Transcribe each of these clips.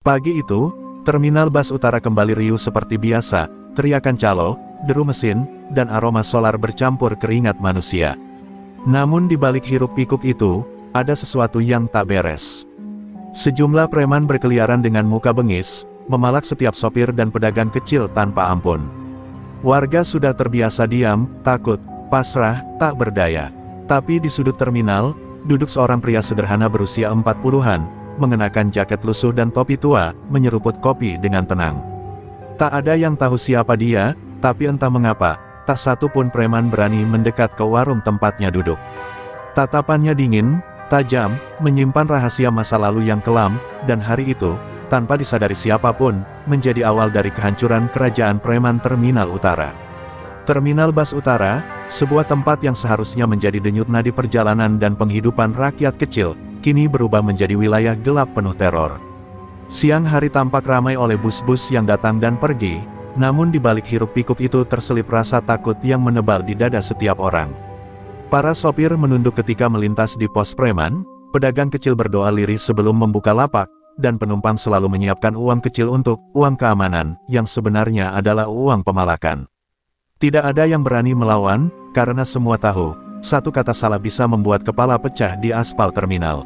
Pagi itu, terminal bus utara kembali riuh seperti biasa, teriakan calo, deru mesin, dan aroma solar bercampur keringat manusia. Namun di balik hiruk-pikuk itu, ada sesuatu yang tak beres. Sejumlah preman berkeliaran dengan muka bengis, memalak setiap sopir dan pedagang kecil tanpa ampun. Warga sudah terbiasa diam, takut, pasrah, tak berdaya. Tapi di sudut terminal, duduk seorang pria sederhana berusia 40-an, mengenakan jaket lusuh dan topi tua, menyeruput kopi dengan tenang. Tak ada yang tahu siapa dia, tapi entah mengapa, tak satu pun preman berani mendekat ke warung tempatnya duduk. Tatapannya dingin, tajam, menyimpan rahasia masa lalu yang kelam, dan hari itu, tanpa disadari siapapun, menjadi awal dari kehancuran kerajaan preman Terminal Utara. Terminal Bus Utara, sebuah tempat yang seharusnya menjadi denyut nadi perjalanan dan penghidupan rakyat kecil, kini berubah menjadi wilayah gelap penuh teror. Siang hari tampak ramai oleh bus-bus yang datang dan pergi, namun di balik hiruk-pikuk itu terselip rasa takut yang menebal di dada setiap orang. Para sopir menunduk ketika melintas di pos preman, pedagang kecil berdoa lirih sebelum membuka lapak, dan penumpang selalu menyiapkan uang kecil untuk uang keamanan, yang sebenarnya adalah uang pemalakan. Tidak ada yang berani melawan, karena semua tahu, satu kata salah bisa membuat kepala pecah di aspal terminal.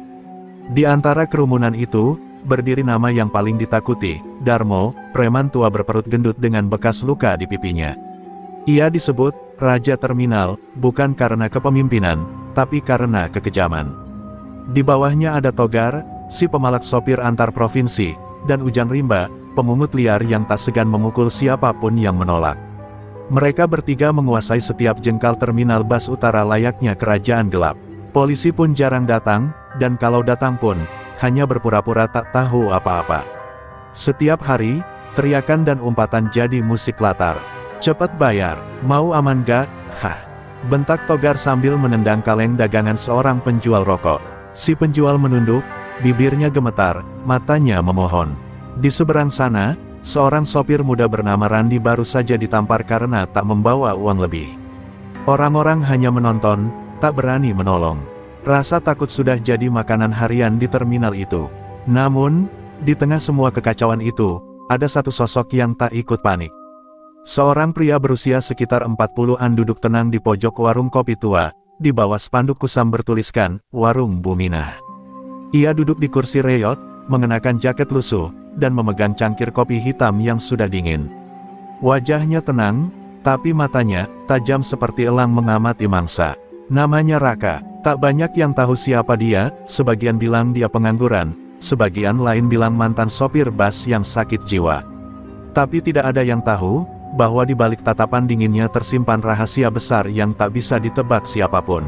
Di antara kerumunan itu, berdiri nama yang paling ditakuti, Darmo, preman tua berperut gendut dengan bekas luka di pipinya. Ia disebut Raja Terminal, bukan karena kepemimpinan, tapi karena kekejaman. Di bawahnya ada Togar, si pemalak sopir antar provinsi, dan Ujang Rimba, pemungut liar yang tak segan memukul siapapun yang menolak. Mereka bertiga menguasai setiap jengkal terminal bus utara layaknya kerajaan gelap. Polisi pun jarang datang, dan kalau datang pun, hanya berpura-pura tak tahu apa-apa. Setiap hari, teriakan dan umpatan jadi musik latar. Cepat bayar, mau aman gak? Hah! Bentak Togar sambil menendang kaleng dagangan seorang penjual rokok. Si penjual menunduk, bibirnya gemetar, matanya memohon. Di seberang sana, seorang sopir muda bernama Randi baru saja ditampar karena tak membawa uang lebih. Orang-orang hanya menonton, tak berani menolong. Rasa takut sudah jadi makanan harian di terminal itu. Namun, di tengah semua kekacauan itu, ada satu sosok yang tak ikut panik. Seorang pria berusia sekitar 40-an duduk tenang di pojok warung kopi tua, di bawah spanduk kusam bertuliskan, Warung Buminah. Ia duduk di kursi reyot, mengenakan jaket lusuh, dan memegang cangkir kopi hitam yang sudah dingin. Wajahnya tenang, tapi matanya, tajam seperti elang mengamati mangsa. Namanya Raka, tak banyak yang tahu siapa dia, sebagian bilang dia pengangguran, sebagian lain bilang mantan sopir bus yang sakit jiwa. Tapi tidak ada yang tahu, bahwa di balik tatapan dinginnya tersimpan rahasia besar yang tak bisa ditebak siapapun.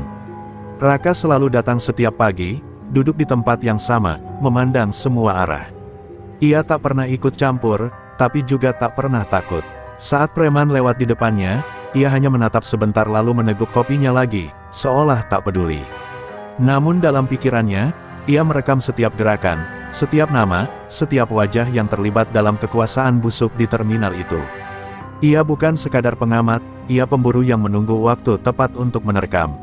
Raka selalu datang setiap pagi, duduk di tempat yang sama, memandang semua arah. Ia tak pernah ikut campur, tapi juga tak pernah takut. Saat preman lewat di depannya, ia hanya menatap sebentar lalu meneguk kopinya lagi, seolah tak peduli. Namun dalam pikirannya, ia merekam setiap gerakan, setiap nama, setiap wajah yang terlibat dalam kekuasaan busuk di terminal itu. Ia bukan sekadar pengamat, ia pemburu yang menunggu waktu tepat untuk menerkam.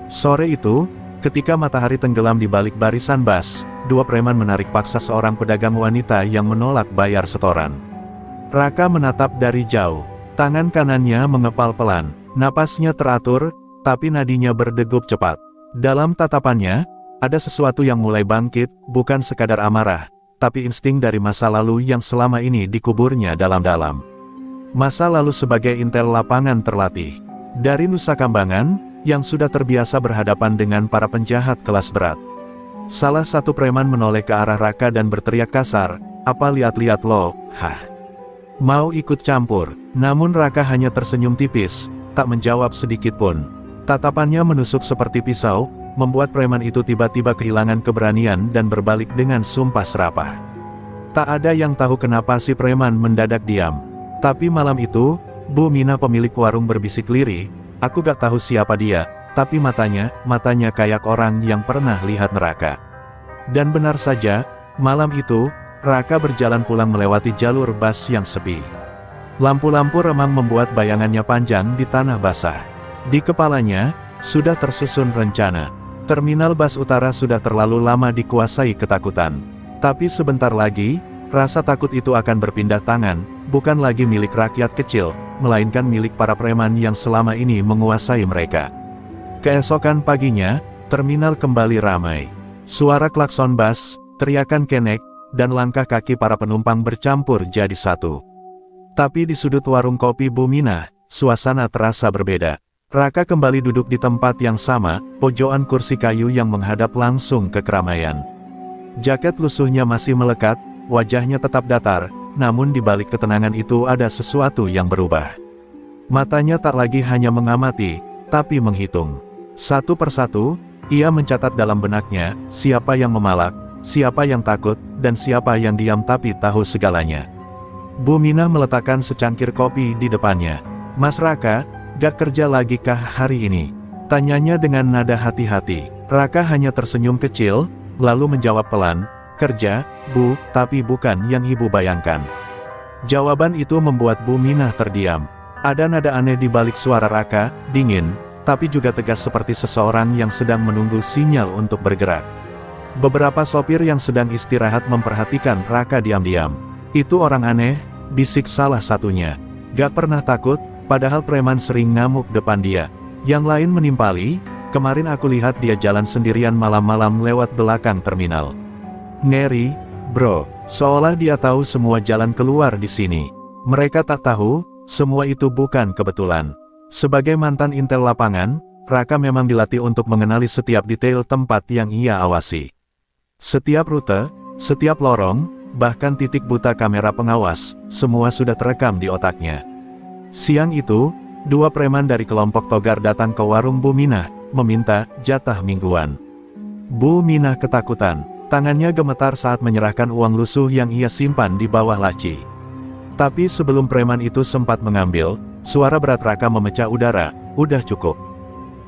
Sore itu, ketika matahari tenggelam di balik barisan bus, dua preman menarik paksa seorang pedagang wanita yang menolak bayar setoran. Raka menatap dari jauh. Tangan kanannya mengepal pelan, napasnya teratur, tapi nadinya berdegup cepat. Dalam tatapannya, ada sesuatu yang mulai bangkit, bukan sekadar amarah, tapi insting dari masa lalu yang selama ini dikuburnya dalam-dalam. Masa lalu sebagai intel lapangan terlatih. Dari Nusa Kambangan, yang sudah terbiasa berhadapan dengan para penjahat kelas berat. Salah satu preman menoleh ke arah Raka dan berteriak kasar, "Apa lihat-lihat lo, hah? Mau ikut campur?" Namun Raka hanya tersenyum tipis, tak menjawab sedikit pun. Tatapannya menusuk seperti pisau, membuat preman itu tiba-tiba kehilangan keberanian dan berbalik dengan sumpah serapah. Tak ada yang tahu kenapa si preman mendadak diam. Tapi malam itu, Bu Mina pemilik warung berbisik lirih, "Aku gak tahu siapa dia, tapi matanya kayak orang yang pernah lihat neraka." Dan benar saja, malam itu, Raka berjalan pulang melewati jalur bus yang sepi. Lampu-lampu remang membuat bayangannya panjang di tanah basah. Di kepalanya, sudah tersusun rencana. Terminal bus utara sudah terlalu lama dikuasai ketakutan. Tapi sebentar lagi, rasa takut itu akan berpindah tangan, bukan lagi milik rakyat kecil, melainkan milik para preman yang selama ini menguasai mereka. Keesokan paginya, terminal kembali ramai. Suara klakson bas, teriakan kenek, dan langkah kaki para penumpang bercampur jadi satu. Tapi di sudut warung kopi Bu Minah, suasana terasa berbeda. Raka kembali duduk di tempat yang sama, pojokan kursi kayu yang menghadap langsung ke keramaian. Jaket lusuhnya masih melekat, wajahnya tetap datar, namun di balik ketenangan itu ada sesuatu yang berubah. Matanya tak lagi hanya mengamati, tapi menghitung. Satu persatu, ia mencatat dalam benaknya, siapa yang memalak, siapa yang takut, dan siapa yang diam tapi tahu segalanya. Bu Minah meletakkan secangkir kopi di depannya. "Mas Raka, gak kerja lagi kah hari ini?" tanyanya dengan nada hati-hati. Raka hanya tersenyum kecil, lalu menjawab pelan, "Kerja, Bu, tapi bukan yang ibu bayangkan." Jawaban itu membuat Bu Minah terdiam. Ada nada aneh di balik suara Raka, dingin, tapi juga tegas seperti seseorang yang sedang menunggu sinyal untuk bergerak. Beberapa sopir yang sedang istirahat memperhatikan Raka diam-diam. "Itu orang aneh," bisik salah satunya. "Gak pernah takut, padahal preman sering ngamuk depan dia." Yang lain menimpali, "Kemarin aku lihat dia jalan sendirian malam-malam lewat belakang terminal." "Ngeri, bro, seolah dia tahu semua jalan keluar di sini." Mereka tak tahu, semua itu bukan kebetulan. Sebagai mantan intel lapangan, Raka memang dilatih untuk mengenali setiap detail tempat yang ia awasi. Setiap rute, setiap lorong, bahkan titik buta kamera pengawas, semua sudah terekam di otaknya. Siang itu, dua preman dari kelompok Togar datang ke warung Bu Minah, meminta jatah mingguan. Bu Minah ketakutan, tangannya gemetar saat menyerahkan uang lusuh yang ia simpan di bawah laci. Tapi sebelum preman itu sempat mengambil, suara berat Raka memecah udara, "Udah cukup.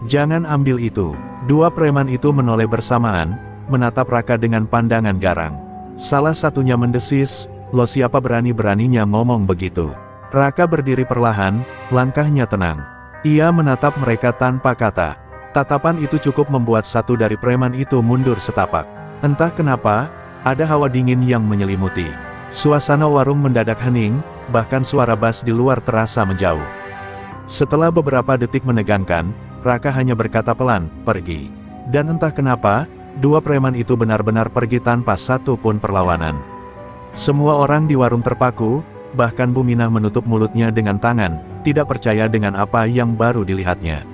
Jangan ambil itu." Dua preman itu menoleh bersamaan, menatap Raka dengan pandangan garang. Salah satunya mendesis, "Lo siapa berani-beraninya ngomong begitu?" Raka berdiri perlahan, langkahnya tenang. Ia menatap mereka tanpa kata. Tatapan itu cukup membuat satu dari preman itu mundur setapak. Entah kenapa, ada hawa dingin yang menyelimuti. Suasana warung mendadak hening, bahkan suara bas di luar terasa menjauh. Setelah beberapa detik menegangkan, Raka hanya berkata pelan, "Pergi." Dan entah kenapa, dua preman itu benar-benar pergi tanpa satu pun perlawanan. Semua orang di warung terpaku, bahkan Bu Minah menutup mulutnya dengan tangan, tidak percaya dengan apa yang baru dilihatnya.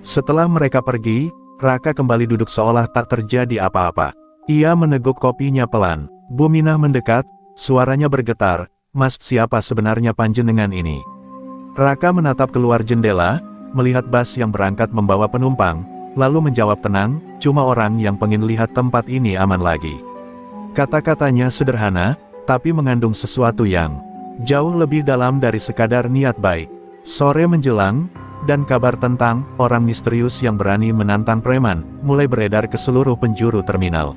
Setelah mereka pergi, Raka kembali duduk seolah tak terjadi apa-apa. Ia meneguk kopinya pelan. Bu Minah mendekat, suaranya bergetar, "Mas, siapa sebenarnya panjenengan ini?" Raka menatap keluar jendela, melihat bas yang berangkat membawa penumpang, lalu menjawab tenang, "Cuma orang yang pengen lihat tempat ini aman lagi." Kata-katanya sederhana, tapi mengandung sesuatu yang jauh lebih dalam dari sekadar niat baik. Sore menjelang, dan kabar tentang orang misterius yang berani menantang preman mulai beredar ke seluruh penjuru terminal.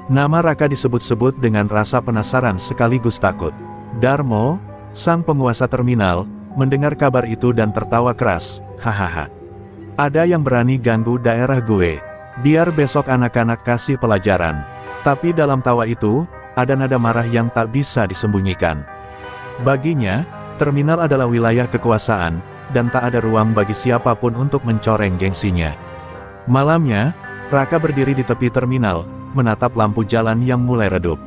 Nama Raka disebut-sebut dengan rasa penasaran sekaligus takut. Darmo, sang penguasa terminal, mendengar kabar itu dan tertawa keras, "Hahaha. Ada yang berani ganggu daerah gue. Biar besok anak-anak kasih pelajaran." Tapi dalam tawa itu, ada nada marah yang tak bisa disembunyikan. Baginya, terminal adalah wilayah kekuasaan, dan tak ada ruang bagi siapapun untuk mencoreng gengsinya. Malamnya, Raka berdiri di tepi terminal, menatap lampu jalan yang mulai redup.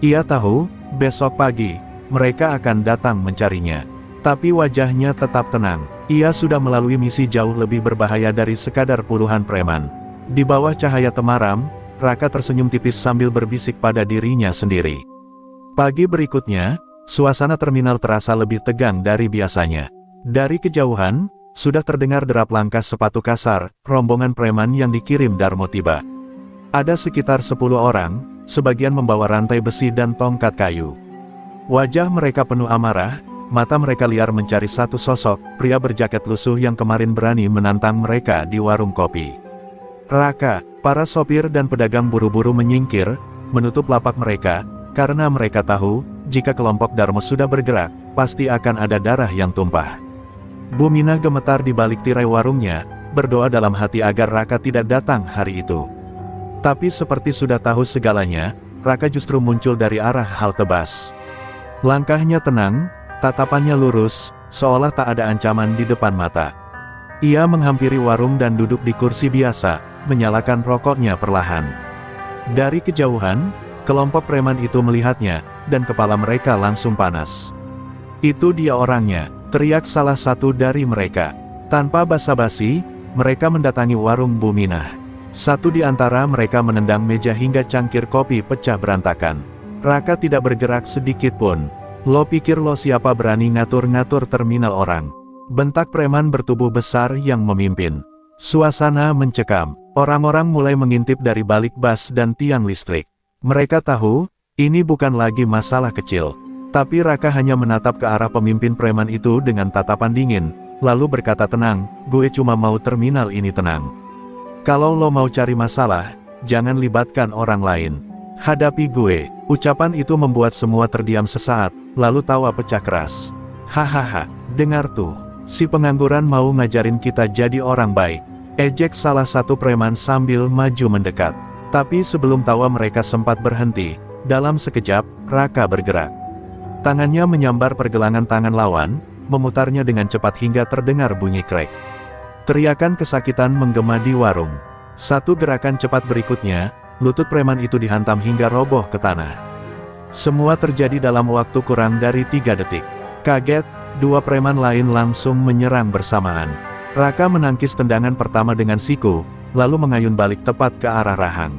Ia tahu, besok pagi, mereka akan datang mencarinya. Tapi wajahnya tetap tenang. Ia sudah melalui misi jauh lebih berbahaya dari sekadar puluhan preman. Di bawah cahaya temaram, Raka tersenyum tipis sambil berbisik pada dirinya sendiri. Pagi berikutnya, suasana terminal terasa lebih tegang dari biasanya. Dari kejauhan, sudah terdengar derap langkah sepatu kasar, rombongan preman yang dikirim Darmo tiba. Ada sekitar 10 orang, sebagian membawa rantai besi dan tongkat kayu. Wajah mereka penuh amarah, mata mereka liar mencari satu sosok, pria berjaket lusuh yang kemarin berani menantang mereka di warung kopi. Raka, para sopir dan pedagang buru-buru menyingkir, menutup lapak mereka, karena mereka tahu, jika kelompok Darmo sudah bergerak, pasti akan ada darah yang tumpah. Bu Minah gemetar di balik tirai warungnya, berdoa dalam hati agar Raka tidak datang hari itu. Tapi seperti sudah tahu segalanya, Raka justru muncul dari arah halte bus. Langkahnya tenang, tatapannya lurus, seolah tak ada ancaman di depan mata. Ia menghampiri warung dan duduk di kursi biasa, menyalakan rokoknya perlahan. Dari kejauhan, kelompok preman itu melihatnya, dan kepala mereka langsung panas. "Itu dia orangnya," teriak salah satu dari mereka. Tanpa basa-basi, mereka mendatangi warung Bu Minah. Satu di antara mereka menendang meja hingga cangkir kopi pecah berantakan. Raka tidak bergerak sedikit pun. "Lo pikir lo siapa berani ngatur-ngatur terminal orang?" bentak preman bertubuh besar yang memimpin. Suasana mencekam. Orang-orang mulai mengintip dari balik bas dan tiang listrik. Mereka tahu, ini bukan lagi masalah kecil. Tapi Raka hanya menatap ke arah pemimpin preman itu dengan tatapan dingin, lalu berkata tenang, "Gue cuma mau terminal ini tenang. Kalau lo mau cari masalah, jangan libatkan orang lain. Hadapi gue." Ucapan itu membuat semua terdiam sesaat, lalu tawa pecah keras. "Hahaha, dengar tuh, si pengangguran mau ngajarin kita jadi orang baik," ejek salah satu preman sambil maju mendekat. Tapi sebelum tawa mereka sempat berhenti, dalam sekejap, Raka bergerak. Tangannya menyambar pergelangan tangan lawan, memutarnya dengan cepat hingga terdengar bunyi krek. Teriakan kesakitan menggema di warung. Satu gerakan cepat berikutnya, lutut preman itu dihantam hingga roboh ke tanah. Semua terjadi dalam waktu kurang dari 3 detik. Kaget, dua preman lain langsung menyerang bersamaan. Raka menangkis tendangan pertama dengan siku, lalu mengayun balik tepat ke arah rahang.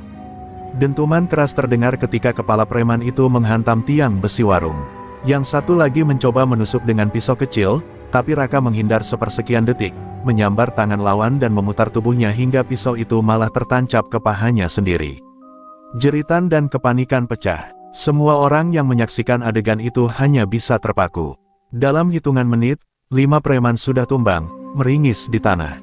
Dentuman keras terdengar ketika kepala preman itu menghantam tiang besi warung. Yang satu lagi mencoba menusuk dengan pisau kecil, tapi Raka menghindar sepersekian detik, menyambar tangan lawan dan memutar tubuhnya hingga pisau itu malah tertancap ke pahanya sendiri. Jeritan dan kepanikan pecah. Semua orang yang menyaksikan adegan itu hanya bisa terpaku. Dalam hitungan menit, 5 preman sudah tumbang, meringis di tanah.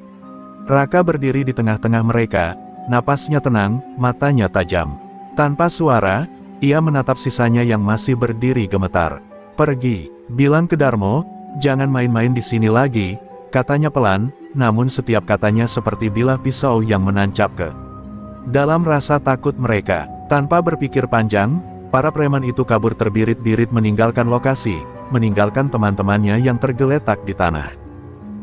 Raka berdiri di tengah-tengah mereka, napasnya tenang, matanya tajam. Tanpa suara, ia menatap sisanya yang masih berdiri gemetar. "Pergi, bilang ke Darmo, jangan main-main di sini lagi," katanya pelan, namun setiap katanya seperti bilah pisau yang menancap ke dalam rasa takut mereka. Tanpa berpikir panjang, para preman itu kabur terbirit-birit meninggalkan lokasi, meninggalkan teman-temannya yang tergeletak di tanah.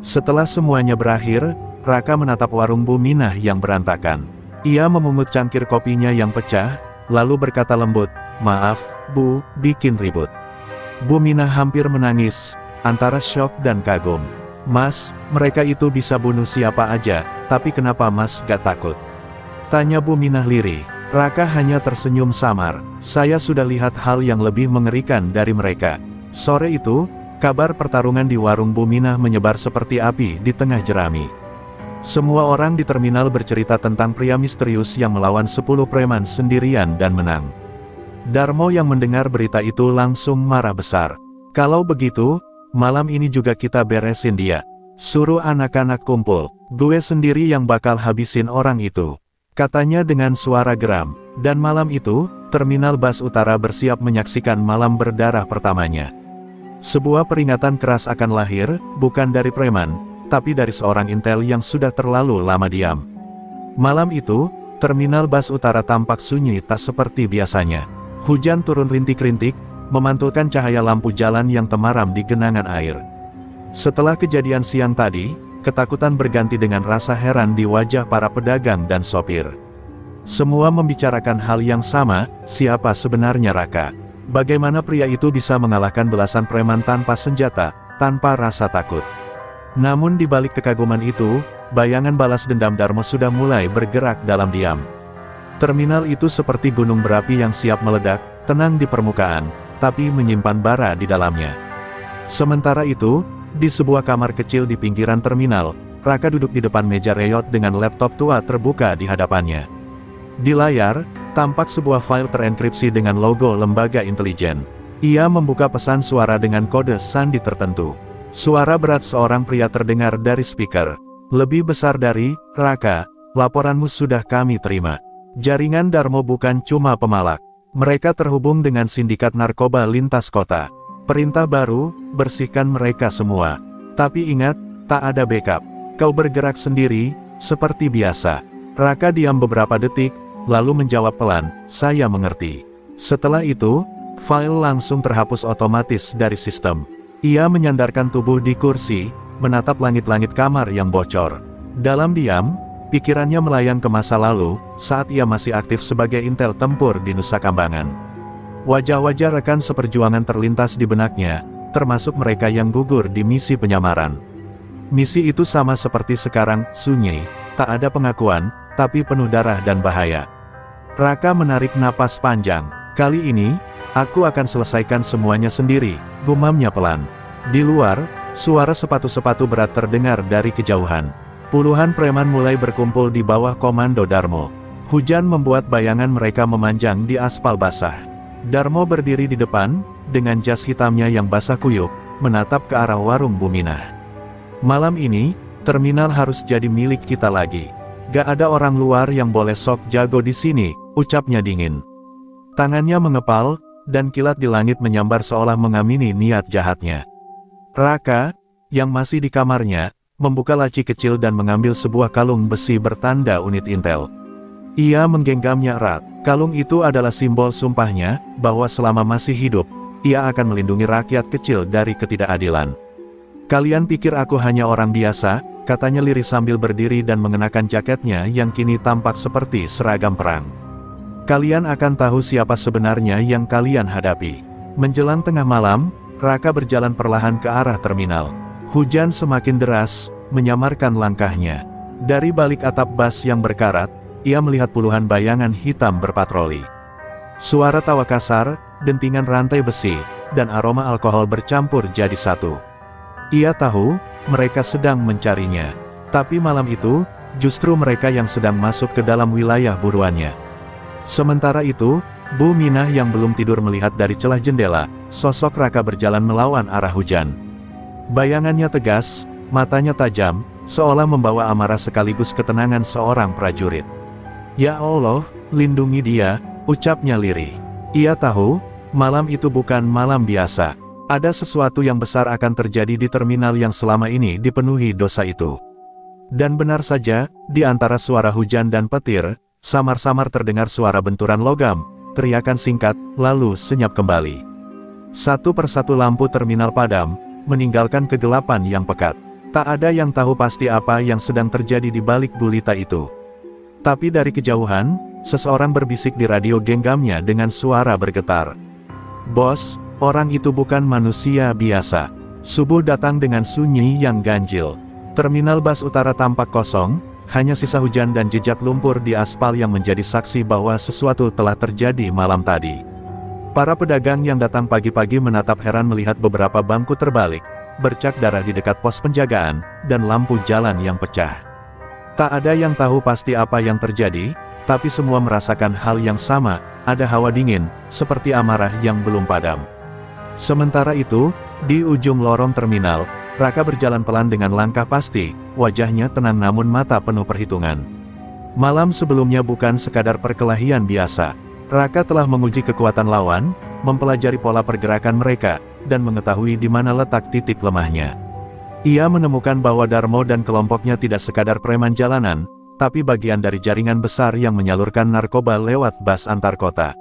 Setelah semuanya berakhir, Raka menatap warung Bu Minah yang berantakan. Ia memungut cangkir kopinya yang pecah, lalu berkata lembut, "Maaf, Bu, bikin ribut." Bu Minah hampir menangis, antara syok dan kagum. "Mas, mereka itu bisa bunuh siapa aja, tapi kenapa Mas gak takut?" tanya Bu Minah lirih. Raka hanya tersenyum samar. "Saya sudah lihat hal yang lebih mengerikan dari mereka." Sore itu, kabar pertarungan di warung Bu Minah menyebar seperti api di tengah jerami. Semua orang di terminal bercerita tentang pria misterius yang melawan 10 preman sendirian dan menang. Darmo yang mendengar berita itu langsung marah besar. "Kalau begitu, malam ini juga kita beresin dia. Suruh anak-anak kumpul, gue sendiri yang bakal habisin orang itu," katanya dengan suara geram. Dan malam itu, terminal bus utara bersiap menyaksikan malam berdarah pertamanya. Sebuah peringatan keras akan lahir, bukan dari preman, tapi dari seorang intel yang sudah terlalu lama diam. Malam itu, terminal bus utara tampak sunyi tak seperti biasanya. Hujan turun rintik-rintik, memantulkan cahaya lampu jalan yang temaram di genangan air. Setelah kejadian siang tadi, ketakutan berganti dengan rasa heran di wajah para pedagang dan sopir. Semua membicarakan hal yang sama, siapa sebenarnya Raka? Bagaimana pria itu bisa mengalahkan belasan preman tanpa senjata, tanpa rasa takut? Namun di balik kekaguman itu, bayangan balas dendam Darmo sudah mulai bergerak dalam diam. Terminal itu seperti gunung berapi yang siap meledak, tenang di permukaan, tapi menyimpan bara di dalamnya. Sementara itu, di sebuah kamar kecil di pinggiran terminal, Raka duduk di depan meja reyot dengan laptop tua terbuka di hadapannya. Di layar, tampak sebuah file terenkripsi dengan logo lembaga intelijen. Ia membuka pesan suara dengan kode sandi tertentu. Suara berat seorang pria terdengar dari speaker. "Lebih besar dari, Raka, laporanmu sudah kami terima. Jaringan Darmo bukan cuma pemalak. Mereka terhubung dengan sindikat narkoba lintas kota. Perintah baru, bersihkan mereka semua. Tapi ingat, tak ada backup. Kau bergerak sendiri, seperti biasa." Raka diam beberapa detik, lalu menjawab pelan, "Saya mengerti." Setelah itu, file langsung terhapus otomatis dari sistem. Ia menyandarkan tubuh di kursi, menatap langit-langit kamar yang bocor. Dalam diam, pikirannya melayang ke masa lalu, saat ia masih aktif sebagai intel tempur di Nusa Kambangan. Wajah-wajah rekan seperjuangan terlintas di benaknya, termasuk mereka yang gugur di misi penyamaran. Misi itu sama seperti sekarang, sunyi, tak ada pengakuan, tapi penuh darah dan bahaya. Raka menarik napas panjang. Kali ini, aku akan selesaikan semuanya sendiri, gumamnya pelan. Di luar, suara sepatu-sepatu berat terdengar dari kejauhan. Puluhan preman mulai berkumpul di bawah komando Darmo. Hujan membuat bayangan mereka memanjang di aspal basah. Darmo berdiri di depan, dengan jas hitamnya yang basah kuyup, menatap ke arah warung Buminah. Malam ini, terminal harus jadi milik kita lagi. Gak ada orang luar yang boleh sok jago di sini, ucapnya dingin. Tangannya mengepal, dan kilat di langit menyambar seolah mengamini niat jahatnya. Raka, yang masih di kamarnya, membuka laci kecil dan mengambil sebuah kalung besi bertanda unit intel. Ia menggenggamnya erat. Kalung itu adalah simbol sumpahnya, bahwa selama masih hidup, ia akan melindungi rakyat kecil dari ketidakadilan. Kalian pikir aku hanya orang biasa, katanya lirih sambil berdiri dan mengenakan jaketnya yang kini tampak seperti seragam perang. Kalian akan tahu siapa sebenarnya yang kalian hadapi. Menjelang tengah malam, Raka berjalan perlahan ke arah terminal. Hujan semakin deras, menyamarkan langkahnya. Dari balik atap bas yang berkarat, ia melihat puluhan bayangan hitam berpatroli. Suara tawa kasar, dentingan rantai besi, dan aroma alkohol bercampur jadi satu. Ia tahu, mereka sedang mencarinya. Tapi malam itu, justru mereka yang sedang masuk ke dalam wilayah buruannya. Sementara itu, Bu Minah yang belum tidur melihat dari celah jendela, sosok Raka berjalan melawan arah hujan. Bayangannya tegas, matanya tajam, seolah membawa amarah sekaligus ketenangan seorang prajurit. Ya Allah, lindungi dia, ucapnya lirih. Ia tahu, malam itu bukan malam biasa. Ada sesuatu yang besar akan terjadi di terminal yang selama ini dipenuhi dosa itu. Dan benar saja, di antara suara hujan dan petir, samar-samar terdengar suara benturan logam, teriakan singkat, lalu senyap kembali. Satu persatu lampu terminal padam, meninggalkan kegelapan yang pekat. Tak ada yang tahu pasti apa yang sedang terjadi di balik gulita itu. Tapi dari kejauhan, seseorang berbisik di radio genggamnya dengan suara bergetar. Bos, orang itu bukan manusia biasa. Subuh datang dengan sunyi yang ganjil. Terminal bas utara tampak kosong, hanya sisa hujan dan jejak lumpur di aspal yang menjadi saksi bahwa sesuatu telah terjadi malam tadi. Para pedagang yang datang pagi-pagi menatap heran melihat beberapa bangku terbalik, bercak darah di dekat pos penjagaan, dan lampu jalan yang pecah. Tak ada yang tahu pasti apa yang terjadi, tapi semua merasakan hal yang sama, ada hawa dingin, seperti amarah yang belum padam. Sementara itu, di ujung lorong terminal, Raka berjalan pelan dengan langkah pasti, wajahnya tenang namun mata penuh perhitungan. Malam sebelumnya bukan sekadar perkelahian biasa. Raka telah menguji kekuatan lawan, mempelajari pola pergerakan mereka, dan mengetahui di mana letak titik lemahnya. Ia menemukan bahwa Darmo dan kelompoknya tidak sekadar preman jalanan, tapi bagian dari jaringan besar yang menyalurkan narkoba lewat bas antar kota.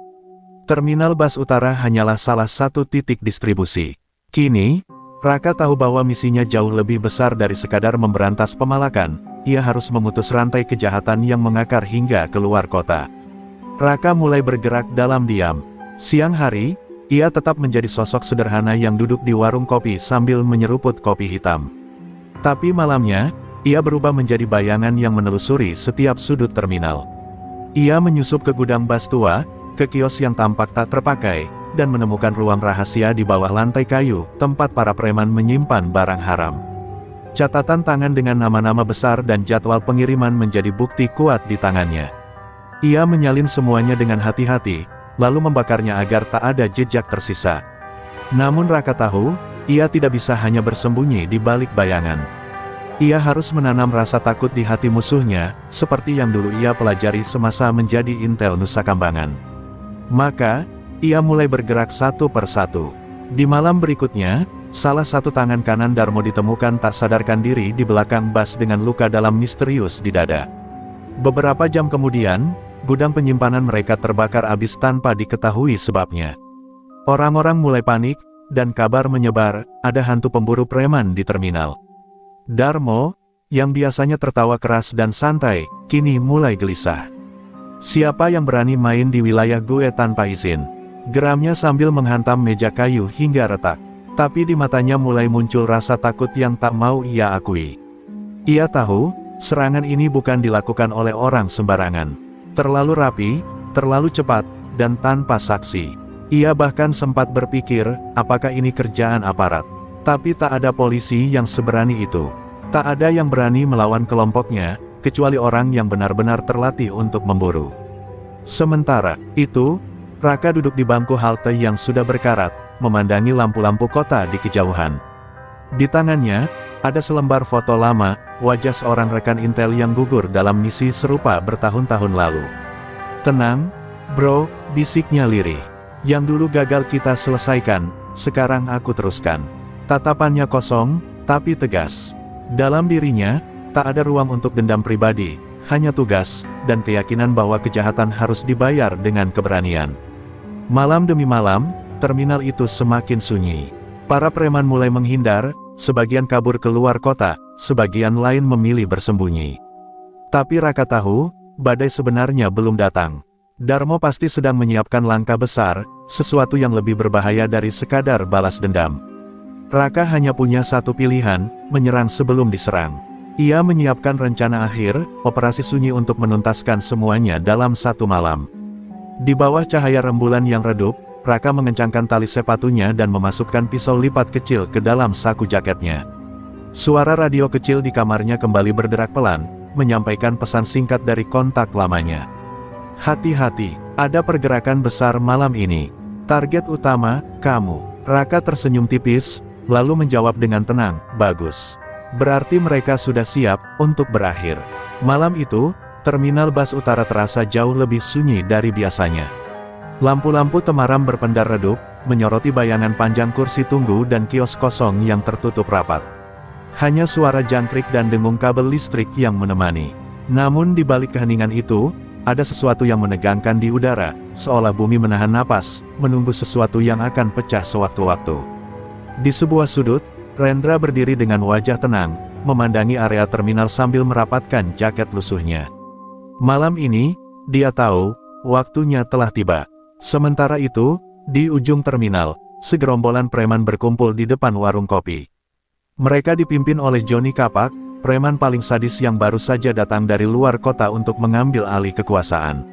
Terminal bas utara hanyalah salah satu titik distribusi. Kini, Raka tahu bahwa misinya jauh lebih besar dari sekadar memberantas pemalakan. Ia harus memutus rantai kejahatan yang mengakar hingga keluar kota. Raka mulai bergerak dalam diam. Siang hari, ia tetap menjadi sosok sederhana yang duduk di warung kopi sambil menyeruput kopi hitam. Tapi malamnya, ia berubah menjadi bayangan yang menelusuri setiap sudut terminal. Ia menyusup ke gudang bas tua, ke kios yang tampak tak terpakai, dan menemukan ruang rahasia di bawah lantai kayu, tempat para preman menyimpan barang haram. Catatan tangan dengan nama-nama besar dan jadwal pengiriman menjadi bukti kuat di tangannya. Ia menyalin semuanya dengan hati-hati, lalu membakarnya agar tak ada jejak tersisa. Namun Raka tahu, ia tidak bisa hanya bersembunyi di balik bayangan. Ia harus menanam rasa takut di hati musuhnya, seperti yang dulu ia pelajari semasa menjadi intel Nusa Kambangan. Maka, ia mulai bergerak satu persatu. Di malam berikutnya, salah satu tangan kanan Darmo ditemukan tak sadarkan diri di belakang bas dengan luka dalam misterius di dada. Beberapa jam kemudian, gudang penyimpanan mereka terbakar habis tanpa diketahui sebabnya. Orang-orang mulai panik, dan kabar menyebar, ada hantu pemburu preman di terminal. Darmo, yang biasanya tertawa keras dan santai, kini mulai gelisah. Siapa yang berani main di wilayah gue tanpa izin? Geramnya sambil menghantam meja kayu hingga retak. Tapi di matanya mulai muncul rasa takut yang tak mau ia akui. Ia tahu, serangan ini bukan dilakukan oleh orang sembarangan. Terlalu rapi, terlalu cepat, dan tanpa saksi. Ia bahkan sempat berpikir, apakah ini kerjaan aparat. Tapi tak ada polisi yang seberani itu. Tak ada yang berani melawan kelompoknya, kecuali orang yang benar-benar terlatih untuk memburu. Sementara itu, Raka duduk di bangku halte yang sudah berkarat, memandangi lampu-lampu kota di kejauhan. Di tangannya, ada selembar foto lama, wajah seorang rekan intel yang gugur dalam misi serupa bertahun-tahun lalu. "Tenang, bro," bisiknya lirih. "Yang dulu gagal kita selesaikan, sekarang aku teruskan." Tatapannya kosong, tapi tegas. Dalam dirinya, tak ada ruang untuk dendam pribadi, hanya tugas, dan keyakinan bahwa kejahatan harus dibayar dengan keberanian. Malam demi malam, terminal itu semakin sunyi. Para preman mulai menghindar, sebagian kabur keluar kota, sebagian lain memilih bersembunyi. Tapi Raka tahu, badai sebenarnya belum datang. Darmo pasti sedang menyiapkan langkah besar, sesuatu yang lebih berbahaya dari sekadar balas dendam. Raka hanya punya satu pilihan, menyerang sebelum diserang. Ia menyiapkan rencana akhir, operasi sunyi untuk menuntaskan semuanya dalam satu malam. Di bawah cahaya rembulan yang redup, Raka mengencangkan tali sepatunya dan memasukkan pisau lipat kecil ke dalam saku jaketnya. Suara radio kecil di kamarnya kembali berderak pelan, menyampaikan pesan singkat dari kontak lamanya. "Hati-hati, ada pergerakan besar malam ini. Target utama, kamu." Raka tersenyum tipis, lalu menjawab dengan tenang, "Bagus. Berarti mereka sudah siap untuk berakhir." Malam itu, terminal bus utara terasa jauh lebih sunyi dari biasanya. Lampu-lampu temaram berpendar redup, menyoroti bayangan panjang kursi tunggu dan kios kosong yang tertutup rapat. Hanya suara jangkrik dan dengung kabel listrik yang menemani. Namun di balik keheningan itu, ada sesuatu yang menegangkan di udara, seolah bumi menahan napas, menunggu sesuatu yang akan pecah sewaktu-waktu. Di sebuah sudut, Rendra berdiri dengan wajah tenang, memandangi area terminal sambil merapatkan jaket lusuhnya. Malam ini, dia tahu, waktunya telah tiba. Sementara itu, di ujung terminal, segerombolan preman berkumpul di depan warung kopi. Mereka dipimpin oleh Johnny Kapak, preman paling sadis yang baru saja datang dari luar kota untuk mengambil alih kekuasaan.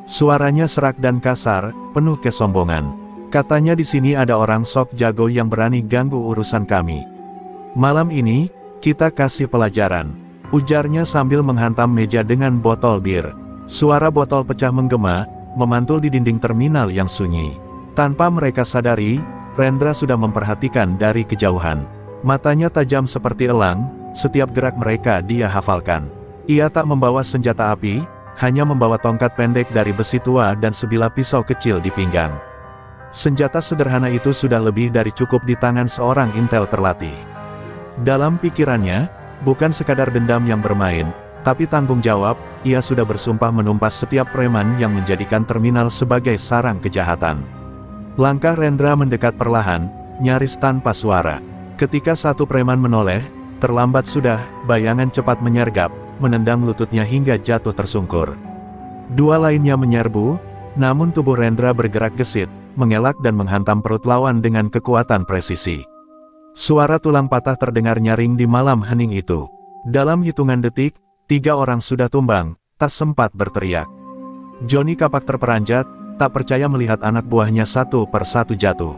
Suaranya serak dan kasar, penuh kesombongan. Katanya di sini ada orang sok jago yang berani ganggu urusan kami. "Malam ini, kita kasih pelajaran," ujarnya sambil menghantam meja dengan botol bir. Suara botol pecah menggema, memantul di dinding terminal yang sunyi. Tanpa mereka sadari, Rendra sudah memperhatikan dari kejauhan. Matanya tajam seperti elang, setiap gerak mereka dia hafalkan. Ia tak membawa senjata api, hanya membawa tongkat pendek dari besi tua dan sebilah pisau kecil di pinggang. Senjata sederhana itu sudah lebih dari cukup di tangan seorang intel terlatih. Dalam pikirannya, bukan sekadar dendam yang bermain, tapi tanggung jawab. Ia sudah bersumpah menumpas setiap preman yang menjadikan terminal sebagai sarang kejahatan. Langkah Rendra mendekat perlahan, nyaris tanpa suara. Ketika satu preman menoleh, terlambat sudah, bayangan cepat menyergap, menendang lututnya hingga jatuh tersungkur. Dua lainnya menyerbu, namun tubuh Rendra bergerak gesit, mengelak dan menghantam perut lawan dengan kekuatan presisi. Suara tulang patah terdengar nyaring di malam hening itu. Dalam hitungan detik, 3 orang sudah tumbang, tak sempat berteriak. Johnny Kapak terperanjat, tak percaya melihat anak buahnya satu persatu jatuh.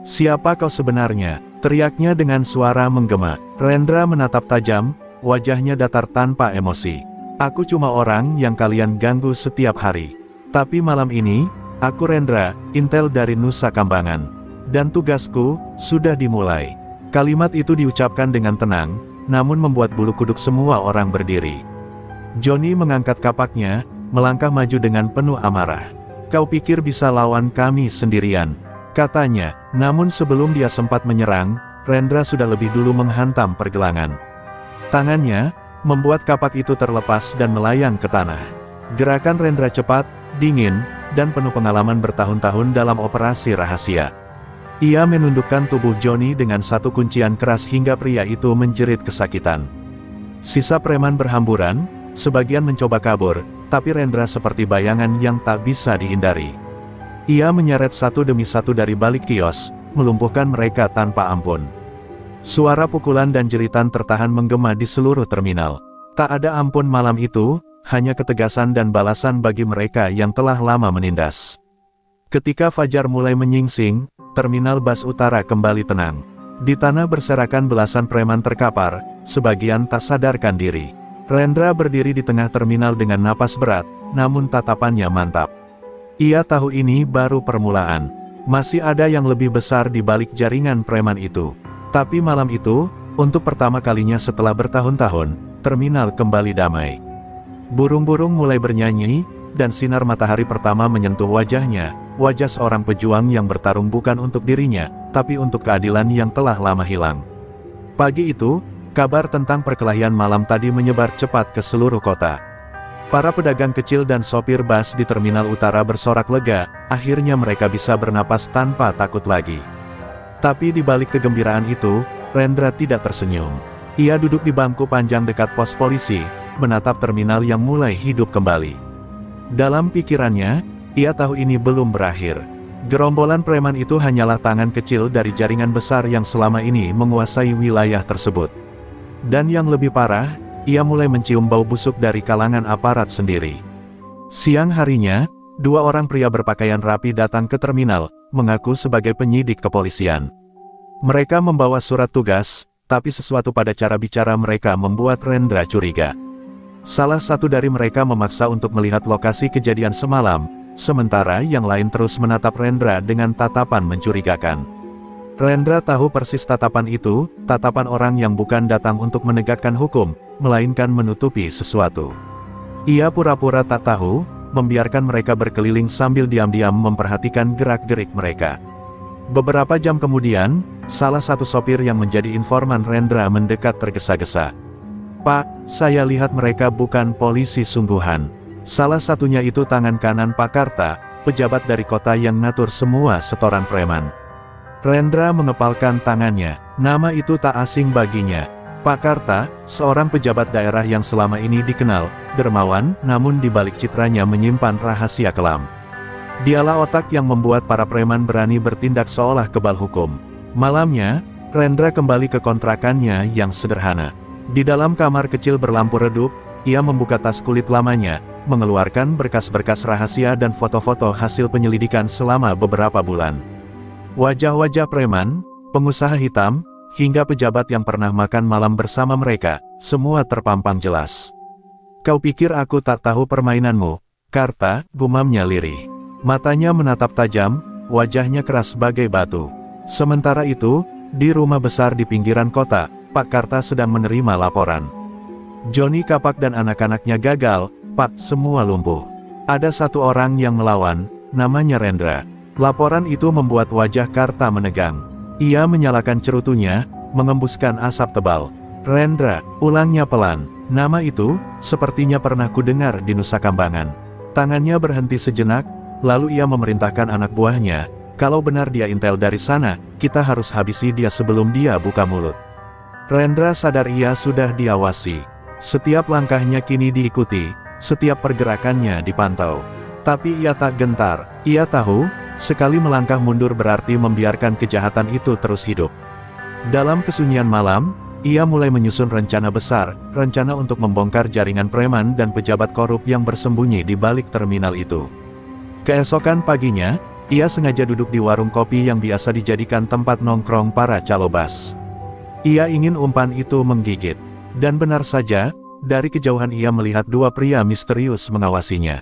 "Siapa kau sebenarnya?" teriaknya dengan suara menggema. Rendra menatap tajam, wajahnya datar tanpa emosi. "Aku cuma orang yang kalian ganggu setiap hari. Tapi malam ini, aku Rendra, intel dari Nusa Kambangan. Dan tugasku, sudah dimulai." Kalimat itu diucapkan dengan tenang, namun membuat bulu kuduk semua orang berdiri. Johnny mengangkat kapaknya, melangkah maju dengan penuh amarah. "Kau pikir bisa lawan kami sendirian?" katanya. Namun sebelum dia sempat menyerang, Rendra sudah lebih dulu menghantam pergelangan. Tangannya membuat kapak itu terlepas dan melayang ke tanah. Gerakan Rendra cepat, dingin, dan penuh pengalaman bertahun-tahun dalam operasi rahasia. Ia menundukkan tubuh Johnny dengan satu kuncian keras hingga pria itu menjerit kesakitan. Sisa preman berhamburan, sebagian mencoba kabur, tapi Rendra seperti bayangan yang tak bisa dihindari. Ia menyeret satu demi satu dari balik kios, melumpuhkan mereka tanpa ampun. Suara pukulan dan jeritan tertahan menggema di seluruh terminal. Tak ada ampun malam itu, hanya ketegasan dan balasan bagi mereka yang telah lama menindas. Ketika fajar mulai menyingsing, terminal bus utara kembali tenang. Di tanah berserakan belasan preman terkapar, sebagian tak sadarkan diri. Rendra berdiri di tengah terminal dengan napas berat, namun tatapannya mantap. Ia tahu ini baru permulaan. Masih ada yang lebih besar di balik jaringan preman itu. Tapi malam itu, untuk pertama kalinya setelah bertahun-tahun, terminal kembali damai. Burung-burung mulai bernyanyi, dan sinar matahari pertama menyentuh wajahnya, wajah seorang pejuang yang bertarung bukan untuk dirinya, tapi untuk keadilan yang telah lama hilang. Pagi itu, kabar tentang perkelahian malam tadi menyebar cepat ke seluruh kota. Para pedagang kecil dan sopir bus di terminal utara bersorak lega, akhirnya mereka bisa bernapas tanpa takut lagi. Tapi di balik kegembiraan itu, Rendra tidak tersenyum. Ia duduk di bangku panjang dekat pos polisi, menatap terminal yang mulai hidup kembali. Dalam pikirannya, ia tahu ini belum berakhir. Gerombolan preman itu hanyalah tangan kecil dari jaringan besar yang selama ini menguasai wilayah tersebut. Dan yang lebih parah, ia mulai mencium bau busuk dari kalangan aparat sendiri. Siang harinya, dua orang pria berpakaian rapi datang ke terminal, mengaku sebagai penyidik kepolisian. Mereka membawa surat tugas, tapi sesuatu pada cara bicara mereka membuat Rendra curiga. Salah satu dari mereka memaksa untuk melihat lokasi kejadian semalam, sementara yang lain terus menatap Rendra dengan tatapan mencurigakan. Rendra tahu persis tatapan itu, tatapan orang yang bukan datang untuk menegakkan hukum, melainkan menutupi sesuatu. Ia pura-pura tak tahu, membiarkan mereka berkeliling sambil diam-diam memperhatikan gerak-gerik mereka. Beberapa jam kemudian, salah satu sopir yang menjadi informan Rendra mendekat tergesa-gesa. "Pak, saya lihat mereka bukan polisi sungguhan. Salah satunya itu tangan kanan Pak Karta, pejabat dari kota yang ngatur semua setoran preman." Rendra mengepalkan tangannya, nama itu tak asing baginya. Pak Karta, seorang pejabat daerah yang selama ini dikenal, dermawan, namun di balik citranya menyimpan rahasia kelam. Dialah otak yang membuat para preman berani bertindak seolah kebal hukum. Malamnya, Rendra kembali ke kontrakannya yang sederhana. Di dalam kamar kecil berlampu redup, ia membuka tas kulit lamanya, mengeluarkan berkas-berkas rahasia dan foto-foto hasil penyelidikan selama beberapa bulan. Wajah-wajah preman, pengusaha hitam, hingga pejabat yang pernah makan malam bersama mereka, semua terpampang jelas. "Kau pikir aku tak tahu permainanmu, Karta?" gumamnya lirih. Matanya menatap tajam, wajahnya keras bagai batu. Sementara itu, di rumah besar di pinggiran kota, Pak Karta sedang menerima laporan. Johnny Kapak dan anak-anaknya gagal, Pak, semua lumpuh. Ada satu orang yang melawan, namanya Rendra. Laporan itu membuat wajah Karta menegang. Ia menyalakan cerutunya, mengembuskan asap tebal. "Rendra," ulangnya pelan. "Nama itu, sepertinya pernah kudengar di Nusa Kambangan." Tangannya berhenti sejenak, lalu ia memerintahkan anak buahnya, "Kalau benar dia intel dari sana, kita harus habisi dia sebelum dia buka mulut." Rendra sadar ia sudah diawasi. Setiap langkahnya kini diikuti, setiap pergerakannya dipantau. Tapi ia tak gentar. Ia tahu, sekali melangkah mundur berarti membiarkan kejahatan itu terus hidup. Dalam kesunyian malam, ia mulai menyusun rencana besar, rencana untuk membongkar jaringan preman dan pejabat korup yang bersembunyi di balik terminal itu. Keesokan paginya, ia sengaja duduk di warung kopi yang biasa dijadikan tempat nongkrong para calo bas. Ia ingin umpan itu menggigit. Dan benar saja, dari kejauhan ia melihat dua pria misterius mengawasinya.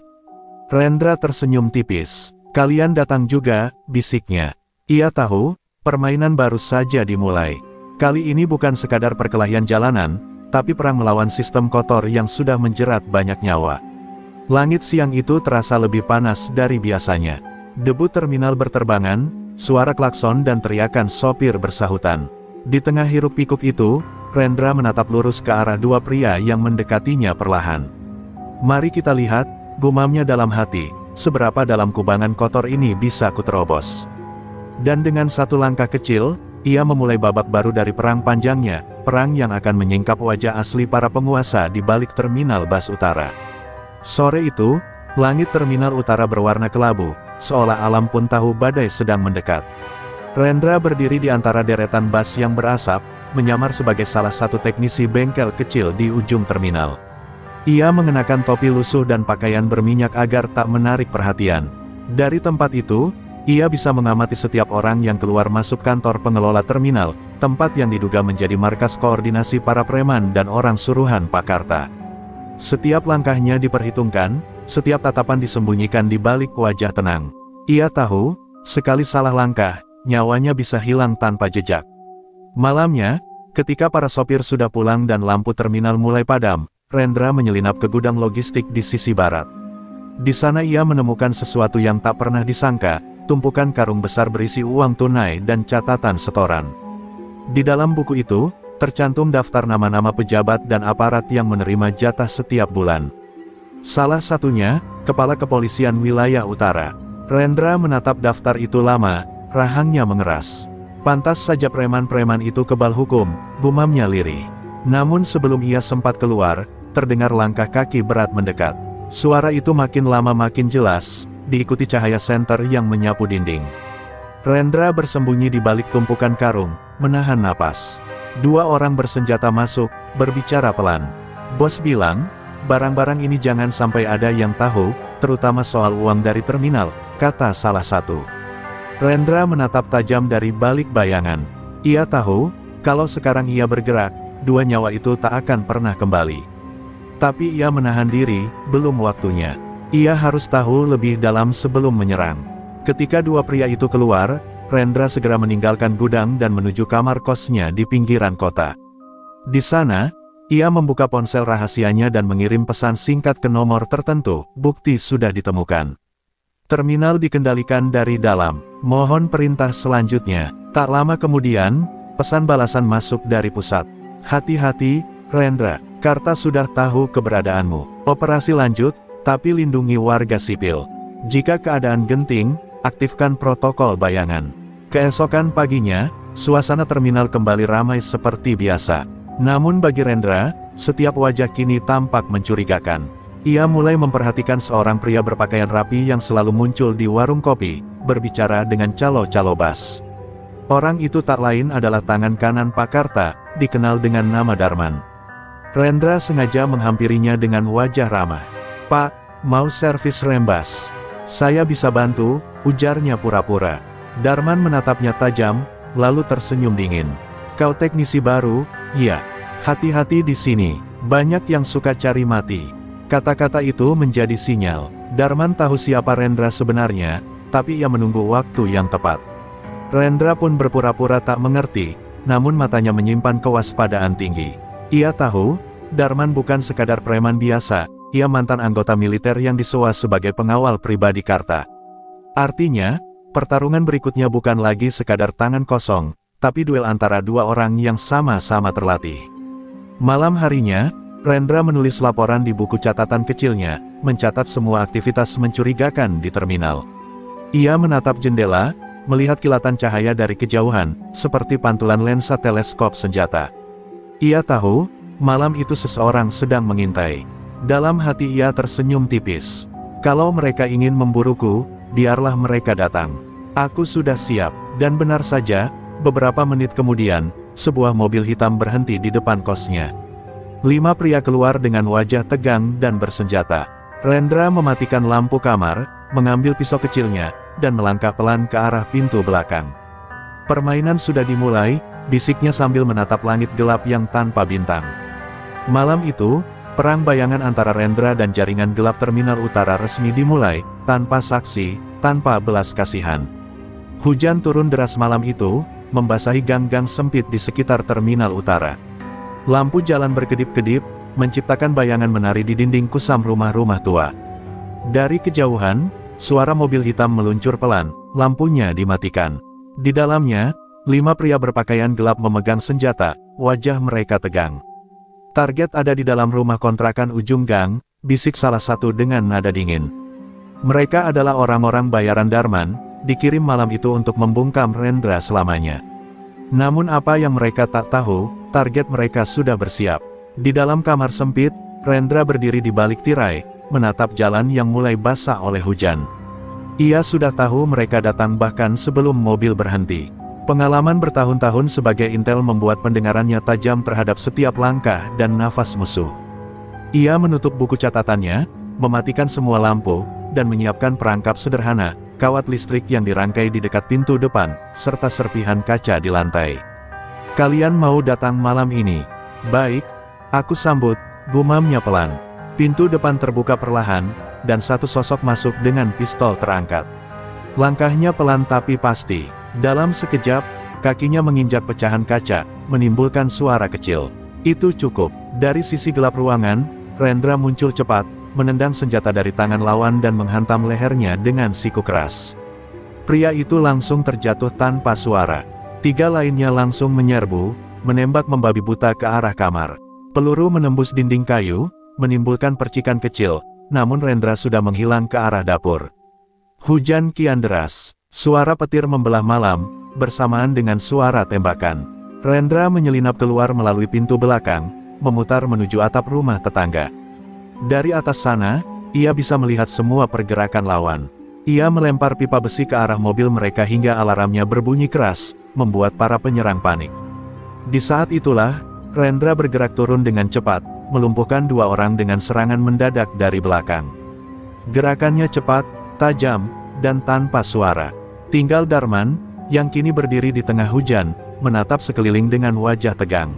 Rendra tersenyum tipis. "Kalian datang juga," bisiknya. Ia tahu, permainan baru saja dimulai. Kali ini bukan sekadar perkelahian jalanan, tapi perang melawan sistem kotor yang sudah menjerat banyak nyawa. Langit siang itu terasa lebih panas dari biasanya. Debu terminal berterbangan, suara klakson dan teriakan sopir bersahutan. Di tengah hiruk-pikuk itu, Rendra menatap lurus ke arah dua pria yang mendekatinya perlahan. "Mari kita lihat," gumamnya dalam hati, seberapa dalam kubangan kotor ini bisa kuterobos. Dan dengan satu langkah kecil, ia memulai babak baru dari perang panjangnya, perang yang akan menyingkap wajah asli para penguasa di balik Terminal Bas Utara. Sore itu, langit Terminal Utara berwarna kelabu, seolah alam pun tahu badai sedang mendekat. Rendra berdiri di antara deretan bas yang berasap, menyamar sebagai salah satu teknisi bengkel kecil di ujung terminal. Ia mengenakan topi lusuh dan pakaian berminyak agar tak menarik perhatian. Dari tempat itu, ia bisa mengamati setiap orang yang keluar masuk kantor pengelola terminal, tempat yang diduga menjadi markas koordinasi para preman dan orang suruhan Pak Karta. Setiap langkahnya diperhitungkan, setiap tatapan disembunyikan di balik wajah tenang. Ia tahu, sekali salah langkah, nyawanya bisa hilang tanpa jejak. Malamnya, ketika para sopir sudah pulang dan lampu terminal mulai padam, Rendra menyelinap ke gudang logistik di sisi barat. Di sana ia menemukan sesuatu yang tak pernah disangka, tumpukan karung besar berisi uang tunai dan catatan setoran. Di dalam buku itu, tercantum daftar nama-nama pejabat dan aparat yang menerima jatah setiap bulan. Salah satunya, Kepala Kepolisian Wilayah Utara. Rendra menatap daftar itu lama, rahangnya mengeras. Pantas saja preman-preman itu kebal hukum, gumamnya lirih. Namun sebelum ia sempat keluar, terdengar langkah kaki berat mendekat. Suara itu makin lama makin jelas, diikuti cahaya senter yang menyapu dinding. Rendra bersembunyi di balik tumpukan karung, menahan napas. Dua orang bersenjata masuk, berbicara pelan. Bos bilang, barang-barang ini jangan sampai ada yang tahu, terutama soal uang dari terminal, kata salah satu. Rendra menatap tajam dari balik bayangan. Ia tahu, kalau sekarang ia bergerak, dua nyawa itu tak akan pernah kembali. Tapi ia menahan diri, belum waktunya. Ia harus tahu lebih dalam sebelum menyerang. Ketika dua pria itu keluar, Rendra segera meninggalkan gudang dan menuju kamar kosnya di pinggiran kota. Di sana, ia membuka ponsel rahasianya dan mengirim pesan singkat ke nomor tertentu, bukti sudah ditemukan. Terminal dikendalikan dari dalam, mohon perintah selanjutnya. Tak lama kemudian, pesan balasan masuk dari pusat. Hati-hati, Rendra, Karta sudah tahu keberadaanmu. Operasi lanjut, tapi lindungi warga sipil. Jika keadaan genting, aktifkan protokol bayangan. Keesokan paginya, suasana terminal kembali ramai seperti biasa. Namun bagi Rendra, setiap wajah kini tampak mencurigakan. Ia mulai memperhatikan seorang pria berpakaian rapi yang selalu muncul di warung kopi, berbicara dengan calo-calo bas. Orang itu tak lain adalah tangan kanan Pak Karta, dikenal dengan nama Darman. Rendra sengaja menghampirinya dengan wajah ramah. Pak, mau servis rembas? Saya bisa bantu, ujarnya pura-pura. Darman menatapnya tajam, lalu tersenyum dingin. Kau teknisi baru? Iya. Hati-hati di sini, banyak yang suka cari mati. Kata-kata itu menjadi sinyal. Darman tahu siapa Rendra sebenarnya, tapi ia menunggu waktu yang tepat. Rendra pun berpura-pura tak mengerti, namun matanya menyimpan kewaspadaan tinggi. Ia tahu, Darman bukan sekadar preman biasa, ia mantan anggota militer yang disewa sebagai pengawal pribadi Karta. Artinya, pertarungan berikutnya bukan lagi sekadar tangan kosong, tapi duel antara dua orang yang sama-sama terlatih. Malam harinya, Rendra menulis laporan di buku catatan kecilnya, mencatat semua aktivitas mencurigakan di terminal. Ia menatap jendela, melihat kilatan cahaya dari kejauhan, seperti pantulan lensa teleskop senjata. Ia tahu, malam itu seseorang sedang mengintai. Dalam hati ia tersenyum tipis. Kalau mereka ingin memburuku, biarlah mereka datang. Aku sudah siap, dan benar saja, beberapa menit kemudian, sebuah mobil hitam berhenti di depan kosnya. 5 pria keluar dengan wajah tegang dan bersenjata. Rendra mematikan lampu kamar, mengambil pisau kecilnya, dan melangkah pelan ke arah pintu belakang. Permainan sudah dimulai, bisiknya sambil menatap langit gelap yang tanpa bintang. Malam itu, perang bayangan antara Rendra dan jaringan gelap Terminal Utara resmi dimulai, tanpa saksi, tanpa belas kasihan. Hujan turun deras malam itu, membasahi gang-gang sempit di sekitar Terminal Utara. Lampu jalan berkedip-kedip, menciptakan bayangan menari di dinding kusam rumah-rumah tua. Dari kejauhan, suara mobil hitam meluncur pelan, lampunya dimatikan. Di dalamnya, 5 pria berpakaian gelap memegang senjata, wajah mereka tegang. Target ada di dalam rumah kontrakan ujung gang, bisik salah satu dengan nada dingin. Mereka adalah orang-orang bayaran Darman, dikirim malam itu untuk membungkam Rendra selamanya. Namun apa yang mereka tak tahu, target mereka sudah bersiap. Di dalam kamar sempit, Rendra berdiri di balik tirai, menatap jalan yang mulai basah oleh hujan. Ia sudah tahu mereka datang bahkan sebelum mobil berhenti. Pengalaman bertahun-tahun sebagai intel membuat pendengarannya tajam terhadap setiap langkah dan nafas musuh. Ia menutup buku catatannya, mematikan semua lampu, dan menyiapkan perangkap sederhana, kawat listrik yang dirangkai di dekat pintu depan, serta serpihan kaca di lantai. "Kalian mau datang malam ini?" "Baik." Aku sambut, gumamnya pelan. Pintu depan terbuka perlahan, dan satu sosok masuk dengan pistol terangkat. Langkahnya pelan tapi pasti. Dalam sekejap, kakinya menginjak pecahan kaca, menimbulkan suara kecil. Itu cukup. Dari sisi gelap ruangan, Rendra muncul cepat, menendang senjata dari tangan lawan dan menghantam lehernya dengan siku keras. Pria itu langsung terjatuh tanpa suara. 3 lainnya langsung menyerbu, menembak membabi buta ke arah kamar. Peluru menembus dinding kayu, menimbulkan percikan kecil, namun Rendra sudah menghilang ke arah dapur. Hujan kian deras. Suara petir membelah malam, bersamaan dengan suara tembakan. Rendra menyelinap keluar melalui pintu belakang, memutar menuju atap rumah tetangga. Dari atas sana, ia bisa melihat semua pergerakan lawan. Ia melempar pipa besi ke arah mobil mereka hingga alarmnya berbunyi keras, membuat para penyerang panik. Di saat itulah, Rendra bergerak turun dengan cepat, melumpuhkan 2 orang dengan serangan mendadak dari belakang. Gerakannya cepat, tajam, dan tanpa suara. Tinggal Darman, yang kini berdiri di tengah hujan, menatap sekeliling dengan wajah tegang.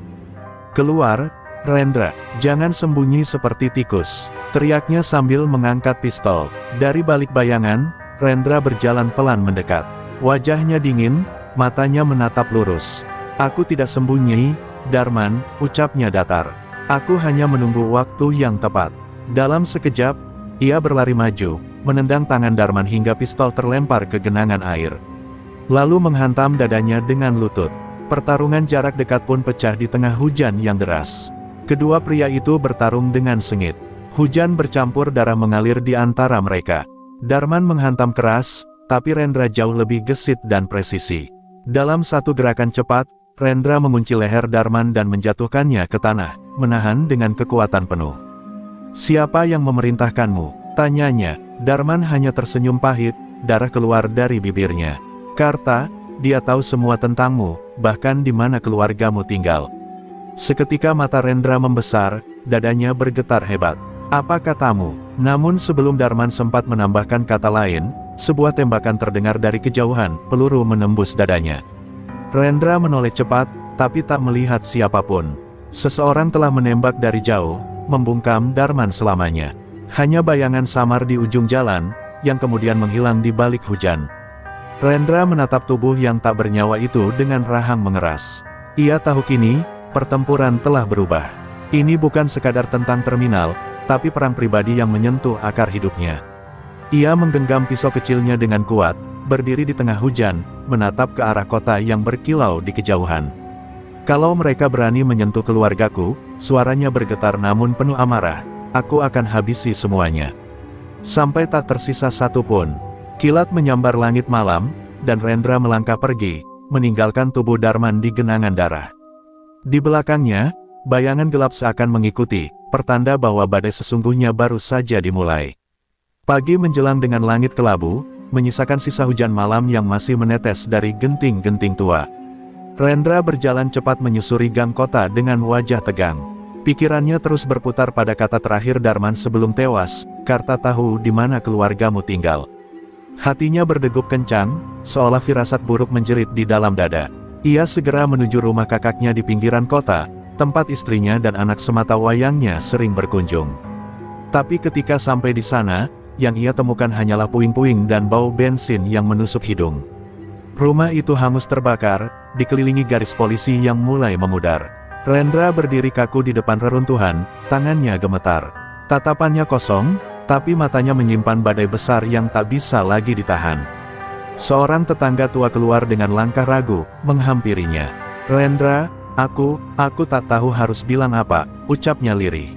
"Keluar, Rendra, jangan sembunyi seperti tikus," teriaknya sambil mengangkat pistol. Dari balik bayangan, Rendra berjalan pelan mendekat. Wajahnya dingin, matanya menatap lurus. "Aku tidak sembunyi, Darman," ucapnya datar. "Aku hanya menunggu waktu yang tepat." Dalam sekejap, ia berlari maju, menendang tangan Darman hingga pistol terlempar ke genangan air. Lalu menghantam dadanya dengan lutut. Pertarungan jarak dekat pun pecah di tengah hujan yang deras. Kedua pria itu bertarung dengan sengit. Hujan bercampur darah mengalir di antara mereka. Darman menghantam keras, tapi Rendra jauh lebih gesit dan presisi. Dalam satu gerakan cepat, Rendra mengunci leher Darman dan menjatuhkannya ke tanah, menahan dengan kekuatan penuh. "Siapa yang memerintahkanmu?" tanyanya. Darman hanya tersenyum pahit, darah keluar dari bibirnya. "Karta, dia tahu semua tentangmu, bahkan di mana keluargamu tinggal." Seketika mata Rendra membesar, dadanya bergetar hebat. "Apa katamu?" Namun sebelum Darman sempat menambahkan kata lain, sebuah tembakan terdengar dari kejauhan, peluru menembus dadanya. Rendra menoleh cepat, tapi tak melihat siapapun. Seseorang telah menembak dari jauh, membungkam Darman selamanya. Hanya bayangan samar di ujung jalan, yang kemudian menghilang di balik hujan. Rendra menatap tubuh yang tak bernyawa itu dengan rahang mengeras. Ia tahu kini, pertempuran telah berubah. Ini bukan sekadar tentang terminal, tapi perang pribadi yang menyentuh akar hidupnya. Ia menggenggam pisau kecilnya dengan kuat, berdiri di tengah hujan, menatap ke arah kota yang berkilau di kejauhan. "Kalau mereka berani menyentuh keluargaku," suaranya bergetar namun penuh amarah, "aku akan habisi semuanya. Sampai tak tersisa satu pun." Kilat menyambar langit malam, dan Rendra melangkah pergi, meninggalkan tubuh Darman di genangan darah. Di belakangnya, bayangan gelap seakan mengikuti, pertanda bahwa badai sesungguhnya baru saja dimulai. Pagi menjelang dengan langit kelabu, menyisakan sisa hujan malam yang masih menetes dari genting-genting tua. Rendra berjalan cepat menyusuri gang kota dengan wajah tegang. Pikirannya terus berputar pada kata terakhir Darman sebelum tewas, "Karta tahu di mana keluargamu tinggal." Hatinya berdegup kencang, seolah firasat buruk menjerit di dalam dada. Ia segera menuju rumah kakaknya di pinggiran kota, tempat istrinya dan anak semata wayangnya sering berkunjung. Tapi ketika sampai di sana, yang ia temukan hanyalah puing-puing dan bau bensin yang menusuk hidung. Rumah itu hangus terbakar, dikelilingi garis polisi yang mulai memudar. Rendra berdiri kaku di depan reruntuhan, tangannya gemetar. Tatapannya kosong, tapi matanya menyimpan badai besar yang tak bisa lagi ditahan. Seorang tetangga tua keluar dengan langkah ragu, menghampirinya. "Rendra, aku tak tahu harus bilang apa," ucapnya lirih.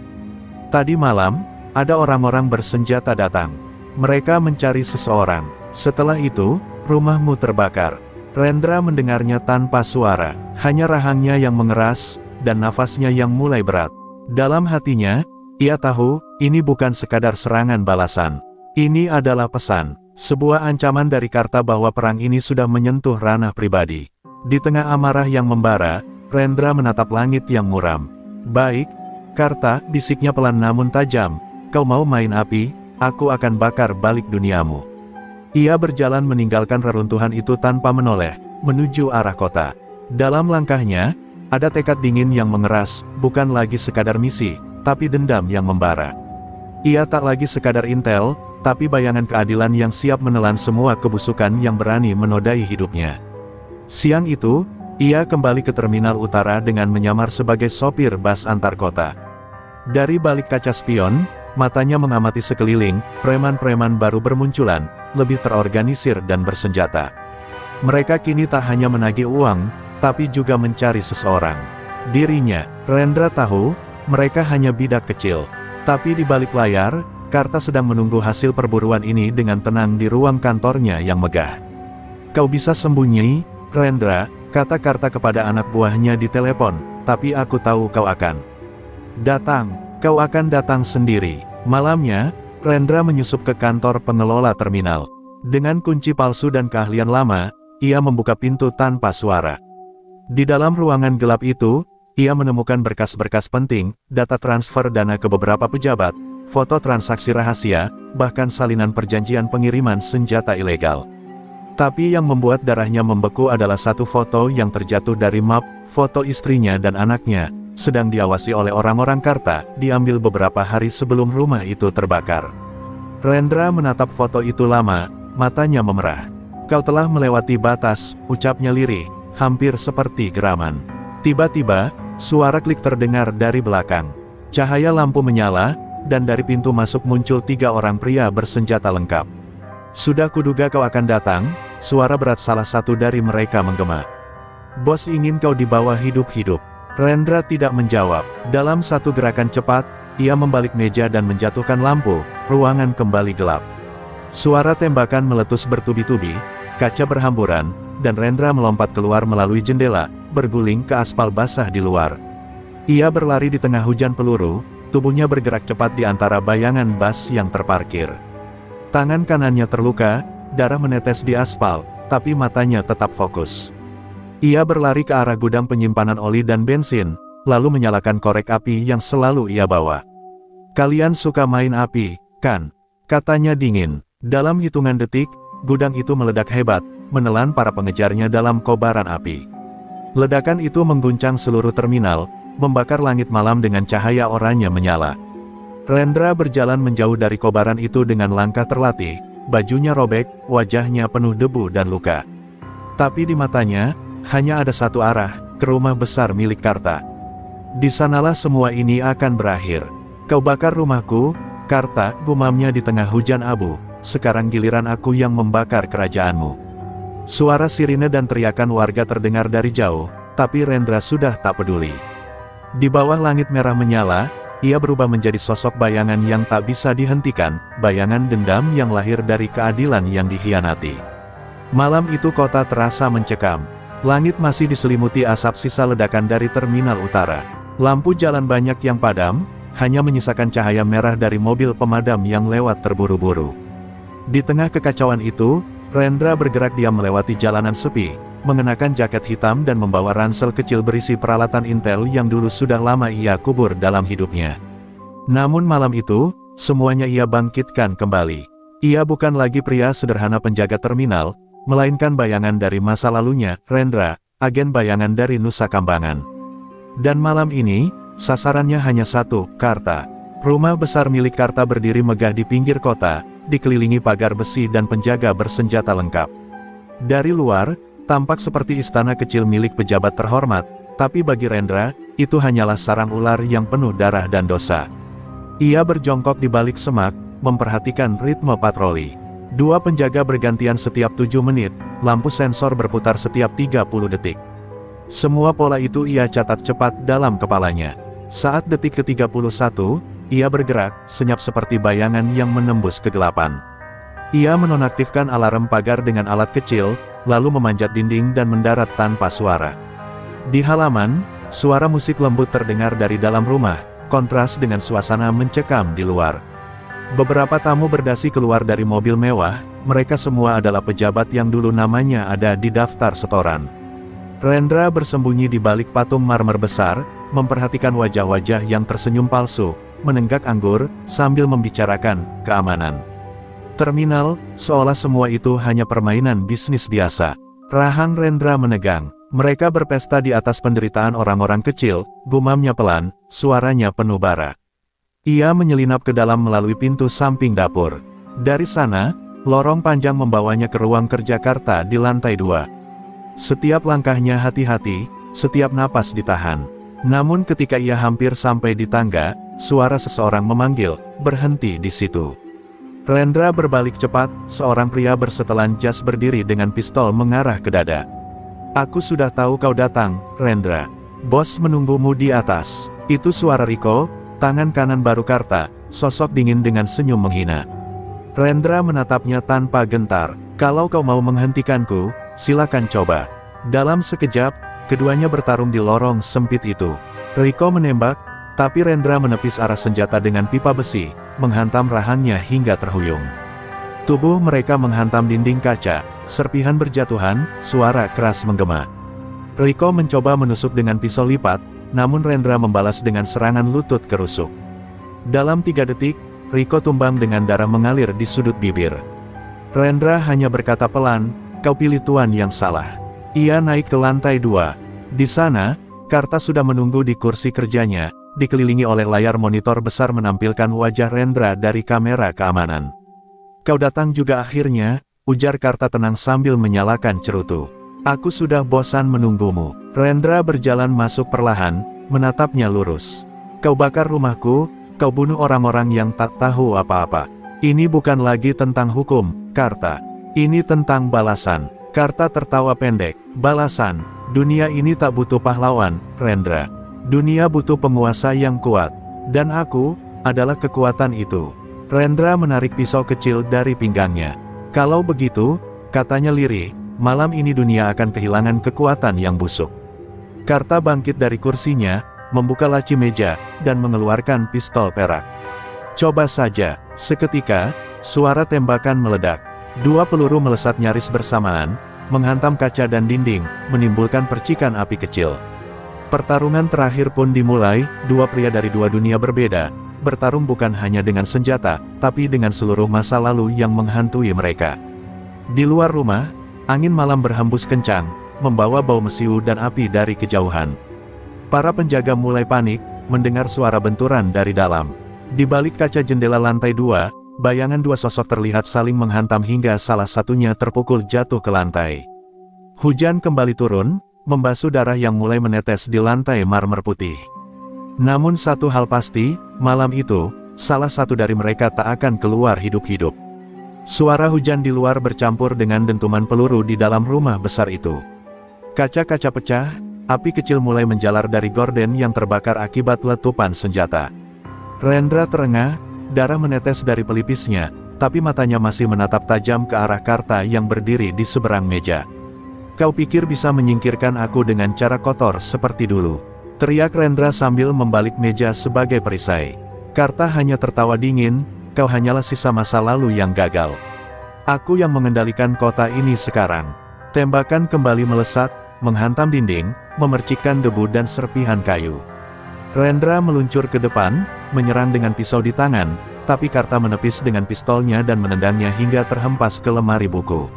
"Tadi malam, Ada orang-orang bersenjata datang. Mereka mencari seseorang. Setelah itu, rumahmu terbakar. Rendra mendengarnya tanpa suara. Hanya rahangnya yang mengeras, dan nafasnya yang mulai berat. Dalam hatinya, ia tahu, ini bukan sekadar serangan balasan. Ini adalah pesan. Sebuah ancaman dari Karta bahwa perang ini sudah menyentuh ranah pribadi. Di tengah amarah yang membara, Rendra menatap langit yang muram. Baik, Karta, bisiknya pelan namun tajam. Kau mau main api, aku akan bakar balik duniamu. Ia berjalan meninggalkan reruntuhan itu tanpa menoleh, menuju arah kota. Dalam langkahnya, ada tekad dingin yang mengeras, bukan lagi sekadar misi, tapi dendam yang membara. Ia tak lagi sekadar intel, tapi bayangan keadilan yang siap menelan semua kebusukan yang berani menodai hidupnya. Siang itu, ia kembali ke terminal utara dengan menyamar sebagai sopir bus antar kota. Dari balik kaca spion, matanya mengamati sekeliling, preman-preman baru bermunculan, lebih terorganisir dan bersenjata. Mereka kini tak hanya menagih uang, tapi juga mencari seseorang. Dirinya, Rendra tahu, mereka hanya bidak kecil. Tapi di balik layar, Karta sedang menunggu hasil perburuan ini dengan tenang di ruang kantornya yang megah. Kau bisa sembunyi, Rendra, kata Karta kepada anak buahnya di telepon, tapi aku tahu kau akan datang. Kau akan datang sendiri. Malamnya, Rendra menyusup ke kantor pengelola terminal. Dengan kunci palsu dan keahlian lama, ia membuka pintu tanpa suara. Di dalam ruangan gelap itu, ia menemukan berkas-berkas penting, data transfer dana ke beberapa pejabat, foto transaksi rahasia, bahkan salinan perjanjian pengiriman senjata ilegal. Tapi yang membuat darahnya membeku adalah satu foto yang terjatuh dari map, foto istrinya dan anaknya, sedang diawasi oleh orang-orang Karta, diambil beberapa hari sebelum rumah itu terbakar. Rendra menatap foto itu lama, matanya memerah. Kau telah melewati batas, ucapnya lirih, hampir seperti geraman. Tiba-tiba, suara klik terdengar dari belakang. Cahaya lampu menyala, dan dari pintu masuk muncul 3 orang pria bersenjata lengkap. Sudah kuduga kau akan datang, suara berat salah satu dari mereka menggema. Bos ingin kau dibawa hidup-hidup. Rendra tidak menjawab. Dalam satu gerakan cepat, ia membalik meja dan menjatuhkan lampu, ruangan kembali gelap. Suara tembakan meletus bertubi-tubi, kaca berhamburan, dan Rendra melompat keluar melalui jendela, berguling ke aspal basah di luar. Ia berlari di tengah hujan peluru, tubuhnya bergerak cepat di antara bayangan bus yang terparkir. Tangan kanannya terluka, darah menetes di aspal, tapi matanya tetap fokus. Ia berlari ke arah gudang penyimpanan oli dan bensin, lalu menyalakan korek api yang selalu ia bawa. Kalian suka main api, kan? Katanya dingin. Dalam hitungan detik, gudang itu meledak hebat, menelan para pengejarnya dalam kobaran api. Ledakan itu mengguncang seluruh terminal, membakar langit malam dengan cahaya oranye menyala. Rendra berjalan menjauh dari kobaran itu dengan langkah terlatih, bajunya robek, wajahnya penuh debu dan luka. Tapi di matanya, hanya ada satu arah, ke rumah besar milik Karta. Di sanalah semua ini akan berakhir. Kau bakar rumahku, Karta, gumamnya di tengah hujan abu, sekarang giliran aku yang membakar kerajaanmu. Suara sirine dan teriakan warga terdengar dari jauh, tapi Rendra sudah tak peduli. Di bawah langit merah menyala, ia berubah menjadi sosok bayangan yang tak bisa dihentikan, bayangan dendam yang lahir dari keadilan yang dikhianati. Malam itu kota terasa mencekam. Langit masih diselimuti asap sisa ledakan dari terminal utara. Lampu jalan banyak yang padam, hanya menyisakan cahaya merah dari mobil pemadam yang lewat terburu-buru. Di tengah kekacauan itu, Rendra bergerak diam melewati jalanan sepi, mengenakan jaket hitam dan membawa ransel kecil berisi peralatan intel yang dulu sudah lama ia kubur dalam hidupnya. Namun malam itu, semuanya ia bangkitkan kembali. Ia bukan lagi pria sederhana penjaga terminal, melainkan bayangan dari masa lalunya, Rendra, agen bayangan dari Nusa Kambangan. Dan malam ini, sasarannya hanya satu, Karta. Rumah besar milik Karta berdiri megah di pinggir kota, dikelilingi pagar besi dan penjaga bersenjata lengkap. Dari luar, tampak seperti istana kecil milik pejabat terhormat, tapi bagi Rendra, itu hanyalah sarang ular yang penuh darah dan dosa. Ia berjongkok di balik semak, memperhatikan ritme patroli. 2 penjaga bergantian setiap 7 menit, lampu sensor berputar setiap 30 detik. Semua pola itu ia catat cepat dalam kepalanya. Saat detik ke-31, ia bergerak, senyap seperti bayangan yang menembus kegelapan. Ia menonaktifkan alarm pagar dengan alat kecil, lalu memanjat dinding dan mendarat tanpa suara. Di halaman, suara musik lembut terdengar dari dalam rumah, kontras dengan suasana mencekam di luar. Beberapa tamu berdasi keluar dari mobil mewah, mereka semua adalah pejabat yang dulu namanya ada di daftar setoran. Rendra bersembunyi di balik patung marmer besar, memperhatikan wajah-wajah yang tersenyum palsu, menenggak anggur, sambil membicarakan keamanan. Terminal, seolah semua itu hanya permainan bisnis biasa. Rahang Rendra menegang. Mereka berpesta di atas penderitaan orang-orang kecil, gumamnya pelan, suaranya penuh bara. Ia menyelinap ke dalam melalui pintu samping dapur. Dari sana, lorong panjang membawanya ke ruang kerja Karta di lantai 2. Setiap langkahnya hati-hati, setiap napas ditahan. Namun ketika ia hampir sampai di tangga, suara seseorang memanggil, "Berhenti di situ." Rendra berbalik cepat, seorang pria bersetelan jas berdiri dengan pistol mengarah ke dada. "Aku sudah tahu kau datang, Rendra. Bos menunggumu di atas." Itu suara Riko, tangan kanan baru Karta, sosok dingin dengan senyum menghina. Rendra menatapnya tanpa gentar. "Kalau kau mau menghentikanku, silakan coba." Dalam sekejap, keduanya bertarung di lorong sempit itu. Riko menembak, tapi Rendra menepis arah senjata dengan pipa besi, menghantam rahangnya hingga terhuyung. Tubuh mereka menghantam dinding kaca, serpihan berjatuhan, suara keras menggema. Riko mencoba menusuk dengan pisau lipat, namun Rendra membalas dengan serangan lutut kerusuk. Dalam 3 detik, Riko tumbang dengan darah mengalir di sudut bibir. Rendra hanya berkata pelan, "Kau pilih tuan yang salah." Ia naik ke lantai 2. Di sana, Karta sudah menunggu di kursi kerjanya, dikelilingi oleh layar monitor besar menampilkan wajah Rendra dari kamera keamanan. "Kau datang juga akhirnya," ujar Karta tenang sambil menyalakan cerutu. "Aku sudah bosan menunggumu." Rendra berjalan masuk perlahan, menatapnya lurus. "Kau bakar rumahku, kau bunuh orang-orang yang tak tahu apa-apa. Ini bukan lagi tentang hukum, Karta. Ini tentang balasan." Karta tertawa pendek. "Balasan? Dunia ini tak butuh pahlawan, Rendra. Dunia butuh penguasa yang kuat. Dan aku adalah kekuatan itu." Rendra menarik pisau kecil dari pinggangnya. "Kalau begitu," katanya lirih, "malam ini dunia akan kehilangan kekuatan yang busuk." Karta bangkit dari kursinya, membuka laci meja, dan mengeluarkan pistol perak. "Coba saja." Seketika, suara tembakan meledak. 2 peluru melesat nyaris bersamaan, menghantam kaca dan dinding, menimbulkan percikan api kecil. Pertarungan terakhir pun dimulai. 2 pria dari 2 dunia berbeda, bertarung bukan hanya dengan senjata, tapi dengan seluruh masa lalu yang menghantui mereka. Di luar rumah, angin malam berhembus kencang, membawa bau mesiu dan api dari kejauhan. Para penjaga mulai panik, mendengar suara benturan dari dalam. Di balik kaca jendela lantai 2, bayangan 2 sosok terlihat saling menghantam hingga salah satunya terpukul jatuh ke lantai. Hujan kembali turun, membasuh darah yang mulai menetes di lantai marmer putih. Namun satu hal pasti, malam itu, salah satu dari mereka tak akan keluar hidup-hidup. Suara hujan di luar bercampur dengan dentuman peluru di dalam rumah besar itu. Kaca-kaca pecah, api kecil mulai menjalar dari gorden yang terbakar akibat letupan senjata. Rendra terengah, darah menetes dari pelipisnya, tapi matanya masih menatap tajam ke arah Karta yang berdiri di seberang meja. "Kau pikir bisa menyingkirkan aku dengan cara kotor seperti dulu?" teriak Rendra sambil membalik meja sebagai perisai. Karta hanya tertawa dingin, "Kau hanyalah sisa masa lalu yang gagal. Aku yang mengendalikan kota ini sekarang." Tembakan kembali melesat, menghantam dinding, memercikkan debu dan serpihan kayu. Rendra meluncur ke depan, menyerang dengan pisau di tangan, tapi Karta menepis dengan pistolnya dan menendangnya hingga terhempas ke lemari buku.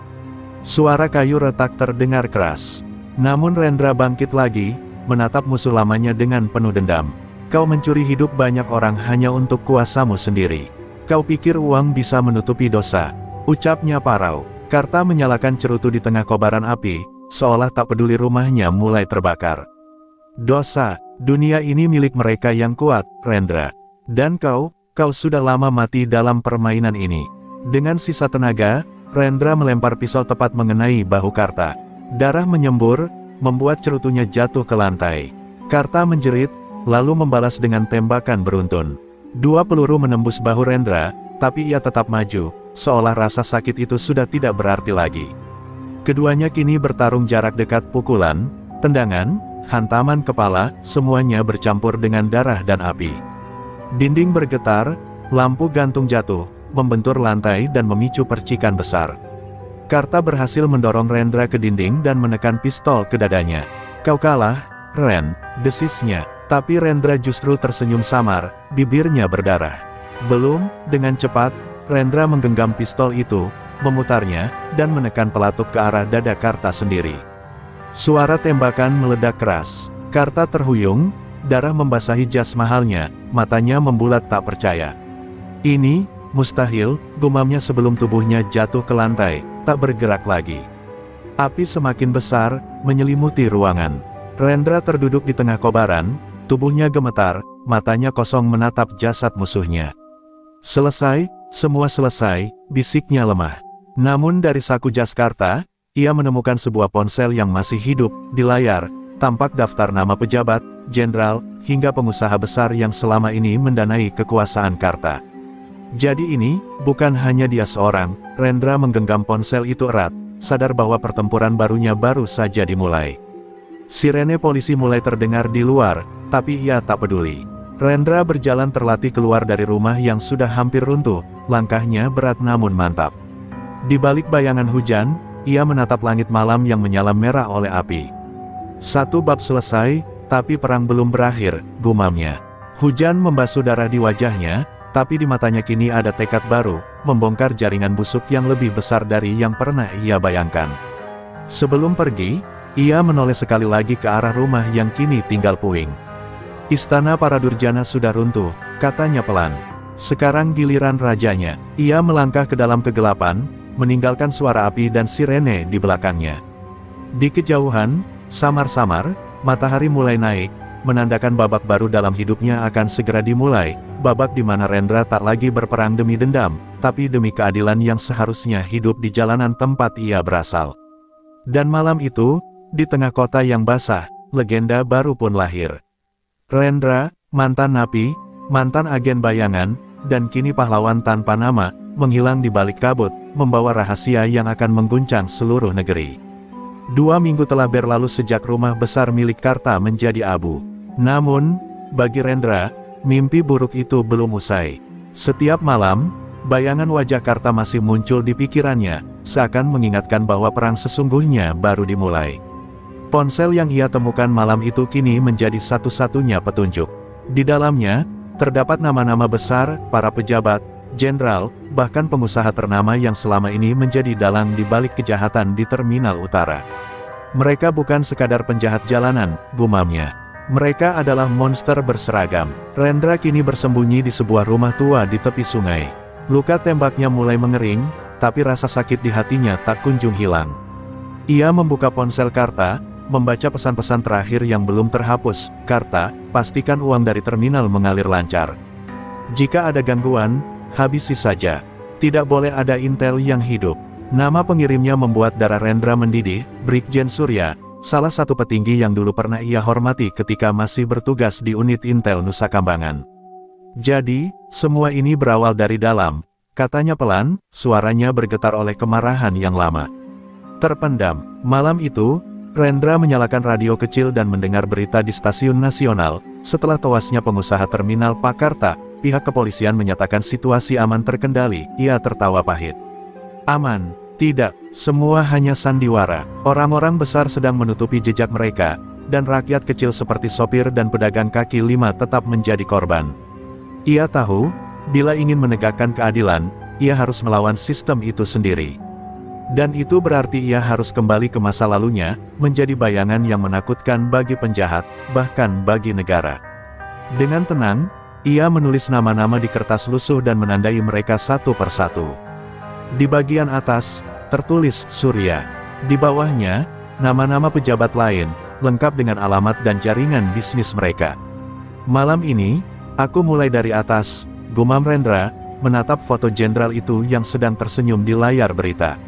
Suara kayu retak terdengar keras. Namun Rendra bangkit lagi, menatap musuh lamanya dengan penuh dendam. "Kau mencuri hidup banyak orang hanya untuk kuasamu sendiri. Kau pikir uang bisa menutupi dosa?" ucapnya parau. Karta menyalakan cerutu di tengah kobaran api, seolah tak peduli rumahnya mulai terbakar. "Dosa? Dunia ini milik mereka yang kuat, Rendra. Dan kau sudah lama mati dalam permainan ini." Dengan sisa tenaga, Rendra melempar pisau tepat mengenai bahu Karta. Darah menyembur, membuat cerutunya jatuh ke lantai. Karta menjerit, lalu membalas dengan tembakan beruntun. 2 peluru menembus bahu Rendra, tapi ia tetap maju, seolah rasa sakit itu sudah tidak berarti lagi. Keduanya kini bertarung jarak dekat, pukulan, tendangan, hantaman kepala, semuanya bercampur dengan darah dan api. Dinding bergetar, lampu gantung jatuh, membentur lantai dan memicu percikan besar. Karta berhasil mendorong Rendra ke dinding dan menekan pistol ke dadanya. "Kau kalah, Ren," desisnya. Tapi Rendra justru tersenyum samar, bibirnya berdarah. Belum, dengan cepat, Rendra menggenggam pistol itu, memutarnya, dan menekan pelatuk ke arah dada Karta sendiri. Suara tembakan meledak keras. Karta terhuyung, darah membasahi jas mahalnya, matanya membulat tak percaya. "Ini, mustahil," gumamnya sebelum tubuhnya jatuh ke lantai, tak bergerak lagi. Api semakin besar, menyelimuti ruangan. Rendra terduduk di tengah kobaran, tubuhnya gemetar, matanya kosong menatap jasad musuhnya. "Selesai, semua selesai," bisiknya lemah. Namun dari saku jas Karta, ia menemukan sebuah ponsel yang masih hidup. Di layar, tampak daftar nama pejabat, jenderal, hingga pengusaha besar yang selama ini mendanai kekuasaan Karta. Jadi ini, bukan hanya dia seorang. Rendra menggenggam ponsel itu erat, sadar bahwa pertempuran barunya baru saja dimulai. Sirene polisi mulai terdengar di luar, tapi ia tak peduli. Rendra berjalan terlatih keluar dari rumah yang sudah hampir runtuh, langkahnya berat namun mantap. Di balik bayangan hujan, ia menatap langit malam yang menyala merah oleh api. Satu bab selesai, tapi perang belum berakhir, gumamnya. Hujan membasuh darah di wajahnya, tapi di matanya kini ada tekad baru, membongkar jaringan busuk yang lebih besar dari yang pernah ia bayangkan. Sebelum pergi, ia menoleh sekali lagi ke arah rumah yang kini tinggal puing. "Istana para durjana sudah runtuh," katanya pelan. Sekarang giliran rajanya. Ia melangkah ke dalam kegelapan, meninggalkan suara api dan sirene di belakangnya. Di kejauhan, samar-samar, matahari mulai naik, menandakan babak baru dalam hidupnya akan segera dimulai, babak di mana Rendra tak lagi berperang demi dendam, tapi demi keadilan yang seharusnya hidup di jalanan tempat ia berasal. Dan malam itu, di tengah kota yang basah, legenda baru pun lahir. Rendra, mantan napi, mantan agen bayangan, dan kini pahlawan tanpa nama, menghilang di balik kabut, membawa rahasia yang akan mengguncang seluruh negeri. 2 minggu telah berlalu sejak rumah besar milik Karta menjadi abu. Namun, bagi Rendra, mimpi buruk itu belum usai. Setiap malam, bayangan wajah Karta masih muncul di pikirannya, seakan mengingatkan bahwa perang sesungguhnya baru dimulai. Ponsel yang ia temukan malam itu kini menjadi satu-satunya petunjuk. Di dalamnya, terdapat nama-nama besar, para pejabat, jenderal, bahkan pengusaha ternama yang selama ini menjadi dalang di balik kejahatan di Terminal Utara. "Mereka bukan sekadar penjahat jalanan," gumamnya. "Mereka adalah monster berseragam." Rendra kini bersembunyi di sebuah rumah tua di tepi sungai. Luka tembaknya mulai mengering, tapi rasa sakit di hatinya tak kunjung hilang. Ia membuka ponsel Karta, membaca pesan-pesan terakhir yang belum terhapus. "Karta, pastikan uang dari terminal mengalir lancar. Jika ada gangguan, habisi saja. Tidak boleh ada intel yang hidup." Nama pengirimnya membuat darah Rendra mendidih. Brigjen Surya, salah satu petinggi yang dulu pernah ia hormati ketika masih bertugas di unit intel Nusa Kambangan. "Jadi, semua ini berawal dari dalam," katanya pelan, suaranya bergetar oleh kemarahan yang lama terpendam. Malam itu, Rendra menyalakan radio kecil dan mendengar berita di stasiun nasional. Setelah tewasnya pengusaha terminal Pak Karta, pihak kepolisian menyatakan situasi aman terkendali. Ia tertawa pahit. "Aman? Tidak, semua hanya sandiwara. Orang-orang besar sedang menutupi jejak mereka, dan rakyat kecil seperti sopir dan pedagang kaki lima tetap menjadi korban." Ia tahu, bila ingin menegakkan keadilan, ia harus melawan sistem itu sendiri. Dan itu berarti ia harus kembali ke masa lalunya, menjadi bayangan yang menakutkan bagi penjahat, bahkan bagi negara. Dengan tenang, ia menulis nama-nama di kertas lusuh dan menandai mereka satu persatu. Di bagian atas, tertulis Surya. Di bawahnya, nama-nama pejabat lain, lengkap dengan alamat dan jaringan bisnis mereka. "Malam ini, aku mulai dari atas," gumam Rendra, menatap foto jenderal itu yang sedang tersenyum di layar berita.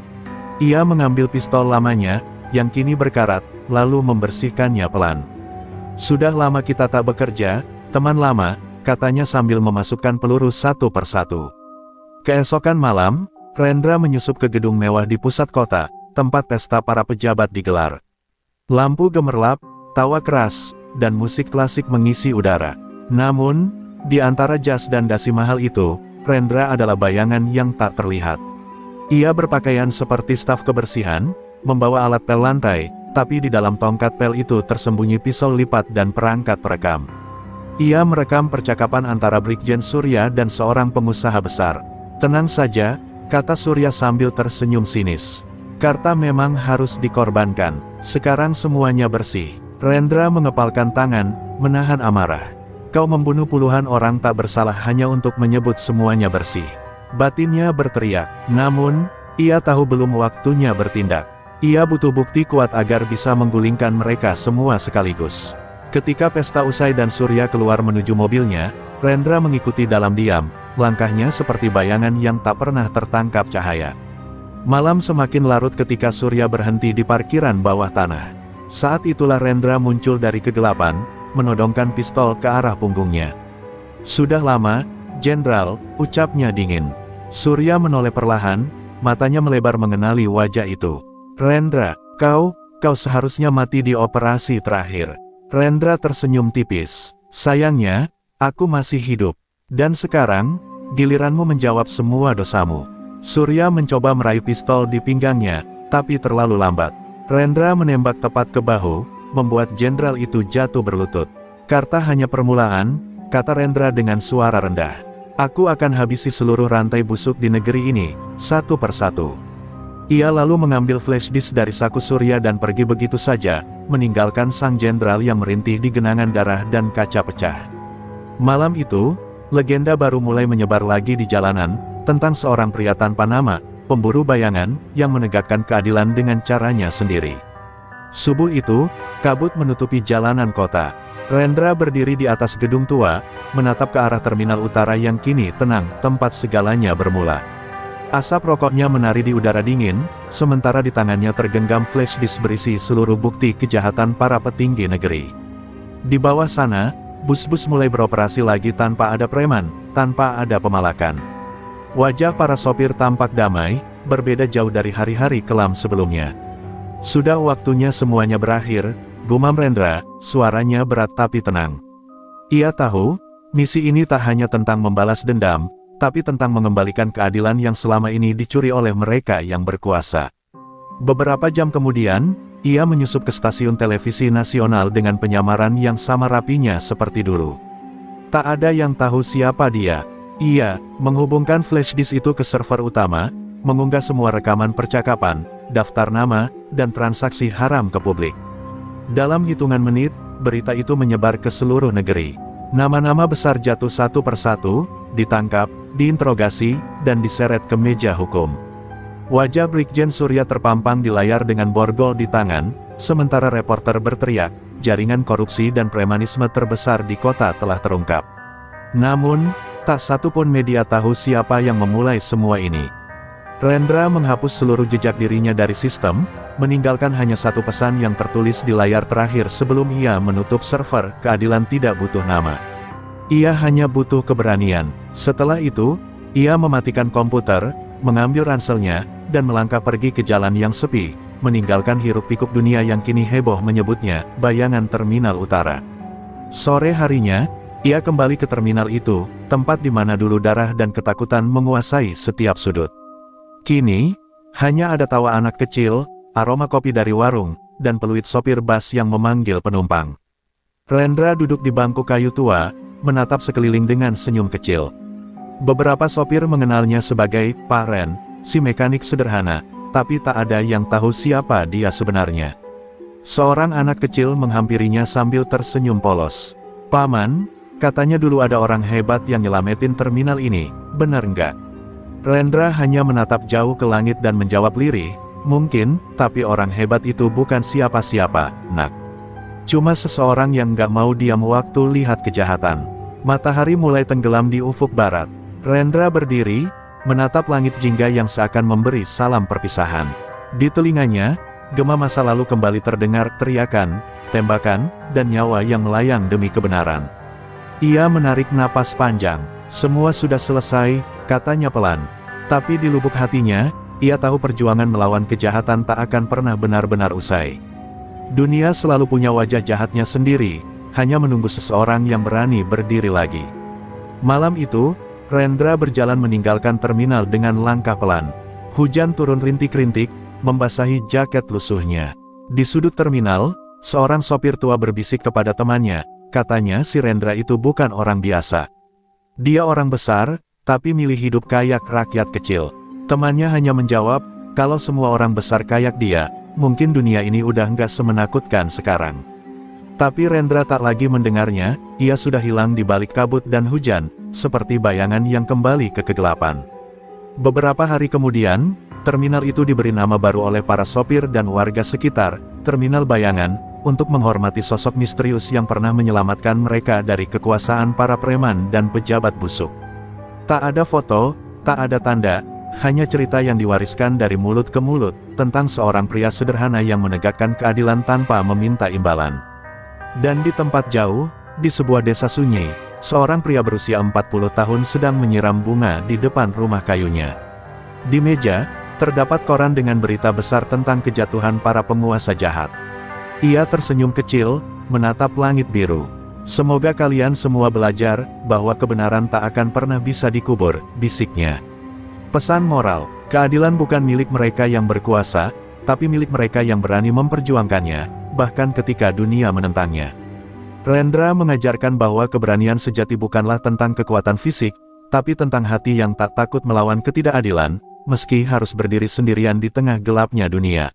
Ia mengambil pistol lamanya, yang kini berkarat, lalu membersihkannya pelan. "Sudah lama kita tak bekerja, teman lama," katanya sambil memasukkan peluru satu persatu. Keesokan malam, Rendra menyusup ke gedung mewah di pusat kota, tempat pesta para pejabat digelar. Lampu gemerlap, tawa keras, dan musik klasik mengisi udara. Namun, di antara jas dan dasi mahal itu, Rendra adalah bayangan yang tak terlihat. Ia berpakaian seperti staf kebersihan, membawa alat pel lantai, tapi di dalam tongkat pel itu tersembunyi pisau lipat dan perangkat perekam. Ia merekam percakapan antara Brigjen Surya dan seorang pengusaha besar. "Tenang saja," kata Surya sambil tersenyum sinis. "Karta memang harus dikorbankan. Sekarang semuanya bersih." Rendra mengepalkan tangan, menahan amarah. "Kau membunuh puluhan orang tak bersalah hanya untuk menyebut semuanya bersih." Batinnya berteriak, namun, ia tahu belum waktunya bertindak. Ia butuh bukti kuat agar bisa menggulingkan mereka semua sekaligus. Ketika pesta usai dan Surya keluar menuju mobilnya, Rendra mengikuti dalam diam, langkahnya seperti bayangan yang tak pernah tertangkap cahaya. Malam semakin larut ketika Surya berhenti di parkiran bawah tanah. Saat itulah Rendra muncul dari kegelapan, menodongkan pistol ke arah punggungnya. "Sudah lama, Jenderal," ucapnya dingin. Surya menoleh perlahan, matanya melebar mengenali wajah itu. "Rendra, kau seharusnya mati di operasi terakhir." Rendra tersenyum tipis. "Sayangnya, aku masih hidup. Dan sekarang, giliranmu menjawab semua dosamu." Surya mencoba meraih pistol di pinggangnya, tapi terlalu lambat. Rendra menembak tepat ke bahu, membuat jenderal itu jatuh berlutut. "Karta hanya permulaan," kata Rendra dengan suara rendah. "Aku akan habisi seluruh rantai busuk di negeri ini, satu persatu." Ia lalu mengambil flash disk dari saku Surya dan pergi begitu saja, meninggalkan sang jenderal yang merintih di genangan darah dan kaca pecah. Malam itu, legenda baru mulai menyebar lagi di jalanan, tentang seorang pria tanpa nama, pemburu bayangan, yang menegakkan keadilan dengan caranya sendiri. Subuh itu, kabut menutupi jalanan kota. Rendra berdiri di atas gedung tua, menatap ke arah terminal utara yang kini tenang, tempat segalanya bermula. Asap rokoknya menari di udara dingin, sementara di tangannya tergenggam flash disk berisi seluruh bukti kejahatan para petinggi negeri. Di bawah sana, bus-bus mulai beroperasi lagi tanpa ada preman, tanpa ada pemalakan. Wajah para sopir tampak damai, berbeda jauh dari hari-hari kelam sebelumnya. "Sudah waktunya semuanya berakhir," gumam Rendra, suaranya berat tapi tenang. Ia tahu, misi ini tak hanya tentang membalas dendam, tapi tentang mengembalikan keadilan yang selama ini dicuri oleh mereka yang berkuasa. Beberapa jam kemudian, ia menyusup ke stasiun televisi nasional dengan penyamaran yang sama rapinya seperti dulu. Tak ada yang tahu siapa dia. Ia menghubungkan flash disk itu ke server utama, mengunggah semua rekaman percakapan, daftar nama, dan transaksi haram ke publik. Dalam hitungan menit, berita itu menyebar ke seluruh negeri. Nama-nama besar jatuh satu persatu, ditangkap, diinterogasi, dan diseret ke meja hukum. Wajah Brigjen Surya terpampang di layar dengan borgol di tangan, sementara reporter berteriak, jaringan korupsi dan premanisme terbesar di kota telah terungkap. Namun, tak satu pun media tahu siapa yang memulai semua ini. Rendra menghapus seluruh jejak dirinya dari sistem, meninggalkan hanya satu pesan yang tertulis di layar terakhir sebelum ia menutup server. "Keadilan tidak butuh nama. Ia hanya butuh keberanian." Setelah itu, ia mematikan komputer, mengambil ranselnya, dan melangkah pergi ke jalan yang sepi, meninggalkan hiruk-pikuk dunia yang kini heboh menyebutnya bayangan terminal utara. Sore harinya, ia kembali ke terminal itu, tempat di mana dulu darah dan ketakutan menguasai setiap sudut. Kini, hanya ada tawa anak kecil, aroma kopi dari warung, dan peluit sopir bus yang memanggil penumpang. Rendra duduk di bangku kayu tua, menatap sekeliling dengan senyum kecil. Beberapa sopir mengenalnya sebagai Pak Ren, si mekanik sederhana, tapi tak ada yang tahu siapa dia sebenarnya. Seorang anak kecil menghampirinya sambil tersenyum polos. "Paman, katanya dulu ada orang hebat yang nyelamatin terminal ini, benar nggak?" Rendra hanya menatap jauh ke langit dan menjawab lirih, "Mungkin, tapi orang hebat itu bukan siapa-siapa, nak. Cuma seseorang yang nggak mau diam waktu lihat kejahatan." Matahari mulai tenggelam di ufuk barat. Rendra berdiri, menatap langit jingga yang seakan memberi salam perpisahan. Di telinganya, gema masa lalu kembali terdengar, teriakan, tembakan, dan nyawa yang melayang demi kebenaran. Ia menarik napas panjang. Semua sudah selesai, katanya pelan. Tapi di lubuk hatinya, ia tahu perjuangan melawan kejahatan tak akan pernah benar-benar usai. Dunia selalu punya wajah jahatnya sendiri, hanya menunggu seseorang yang berani berdiri lagi. Malam itu, Rendra berjalan meninggalkan terminal dengan langkah pelan. Hujan turun rintik-rintik, membasahi jaket lusuhnya. Di sudut terminal, seorang sopir tua berbisik kepada temannya, katanya si Rendra itu bukan orang biasa. Dia orang besar, tapi milih hidup kayak rakyat kecil. Temannya hanya menjawab, kalau semua orang besar kayak dia, mungkin dunia ini udah nggak semenakutkan sekarang. Tapi Rendra tak lagi mendengarnya, ia sudah hilang di balik kabut dan hujan, seperti bayangan yang kembali ke kegelapan. Beberapa hari kemudian, terminal itu diberi nama baru oleh para sopir dan warga sekitar, Terminal Bayangan, untuk menghormati sosok misterius yang pernah menyelamatkan mereka dari kekuasaan para preman dan pejabat busuk. Tak ada foto, tak ada tanda, hanya cerita yang diwariskan dari mulut ke mulut, tentang seorang pria sederhana yang menegakkan keadilan tanpa meminta imbalan. Dan di tempat jauh, di sebuah desa sunyi, seorang pria berusia 40 tahun sedang menyiram bunga di depan rumah kayunya. Di meja, terdapat koran dengan berita besar tentang kejatuhan para penguasa jahat. Ia tersenyum kecil, menatap langit biru. Semoga kalian semua belajar, bahwa kebenaran tak akan pernah bisa dikubur, bisiknya. Pesan moral, keadilan bukan milik mereka yang berkuasa, tapi milik mereka yang berani memperjuangkannya, bahkan ketika dunia menentangnya. Rendra mengajarkan bahwa keberanian sejati bukanlah tentang kekuatan fisik, tapi tentang hati yang tak takut melawan ketidakadilan, meski harus berdiri sendirian di tengah gelapnya dunia.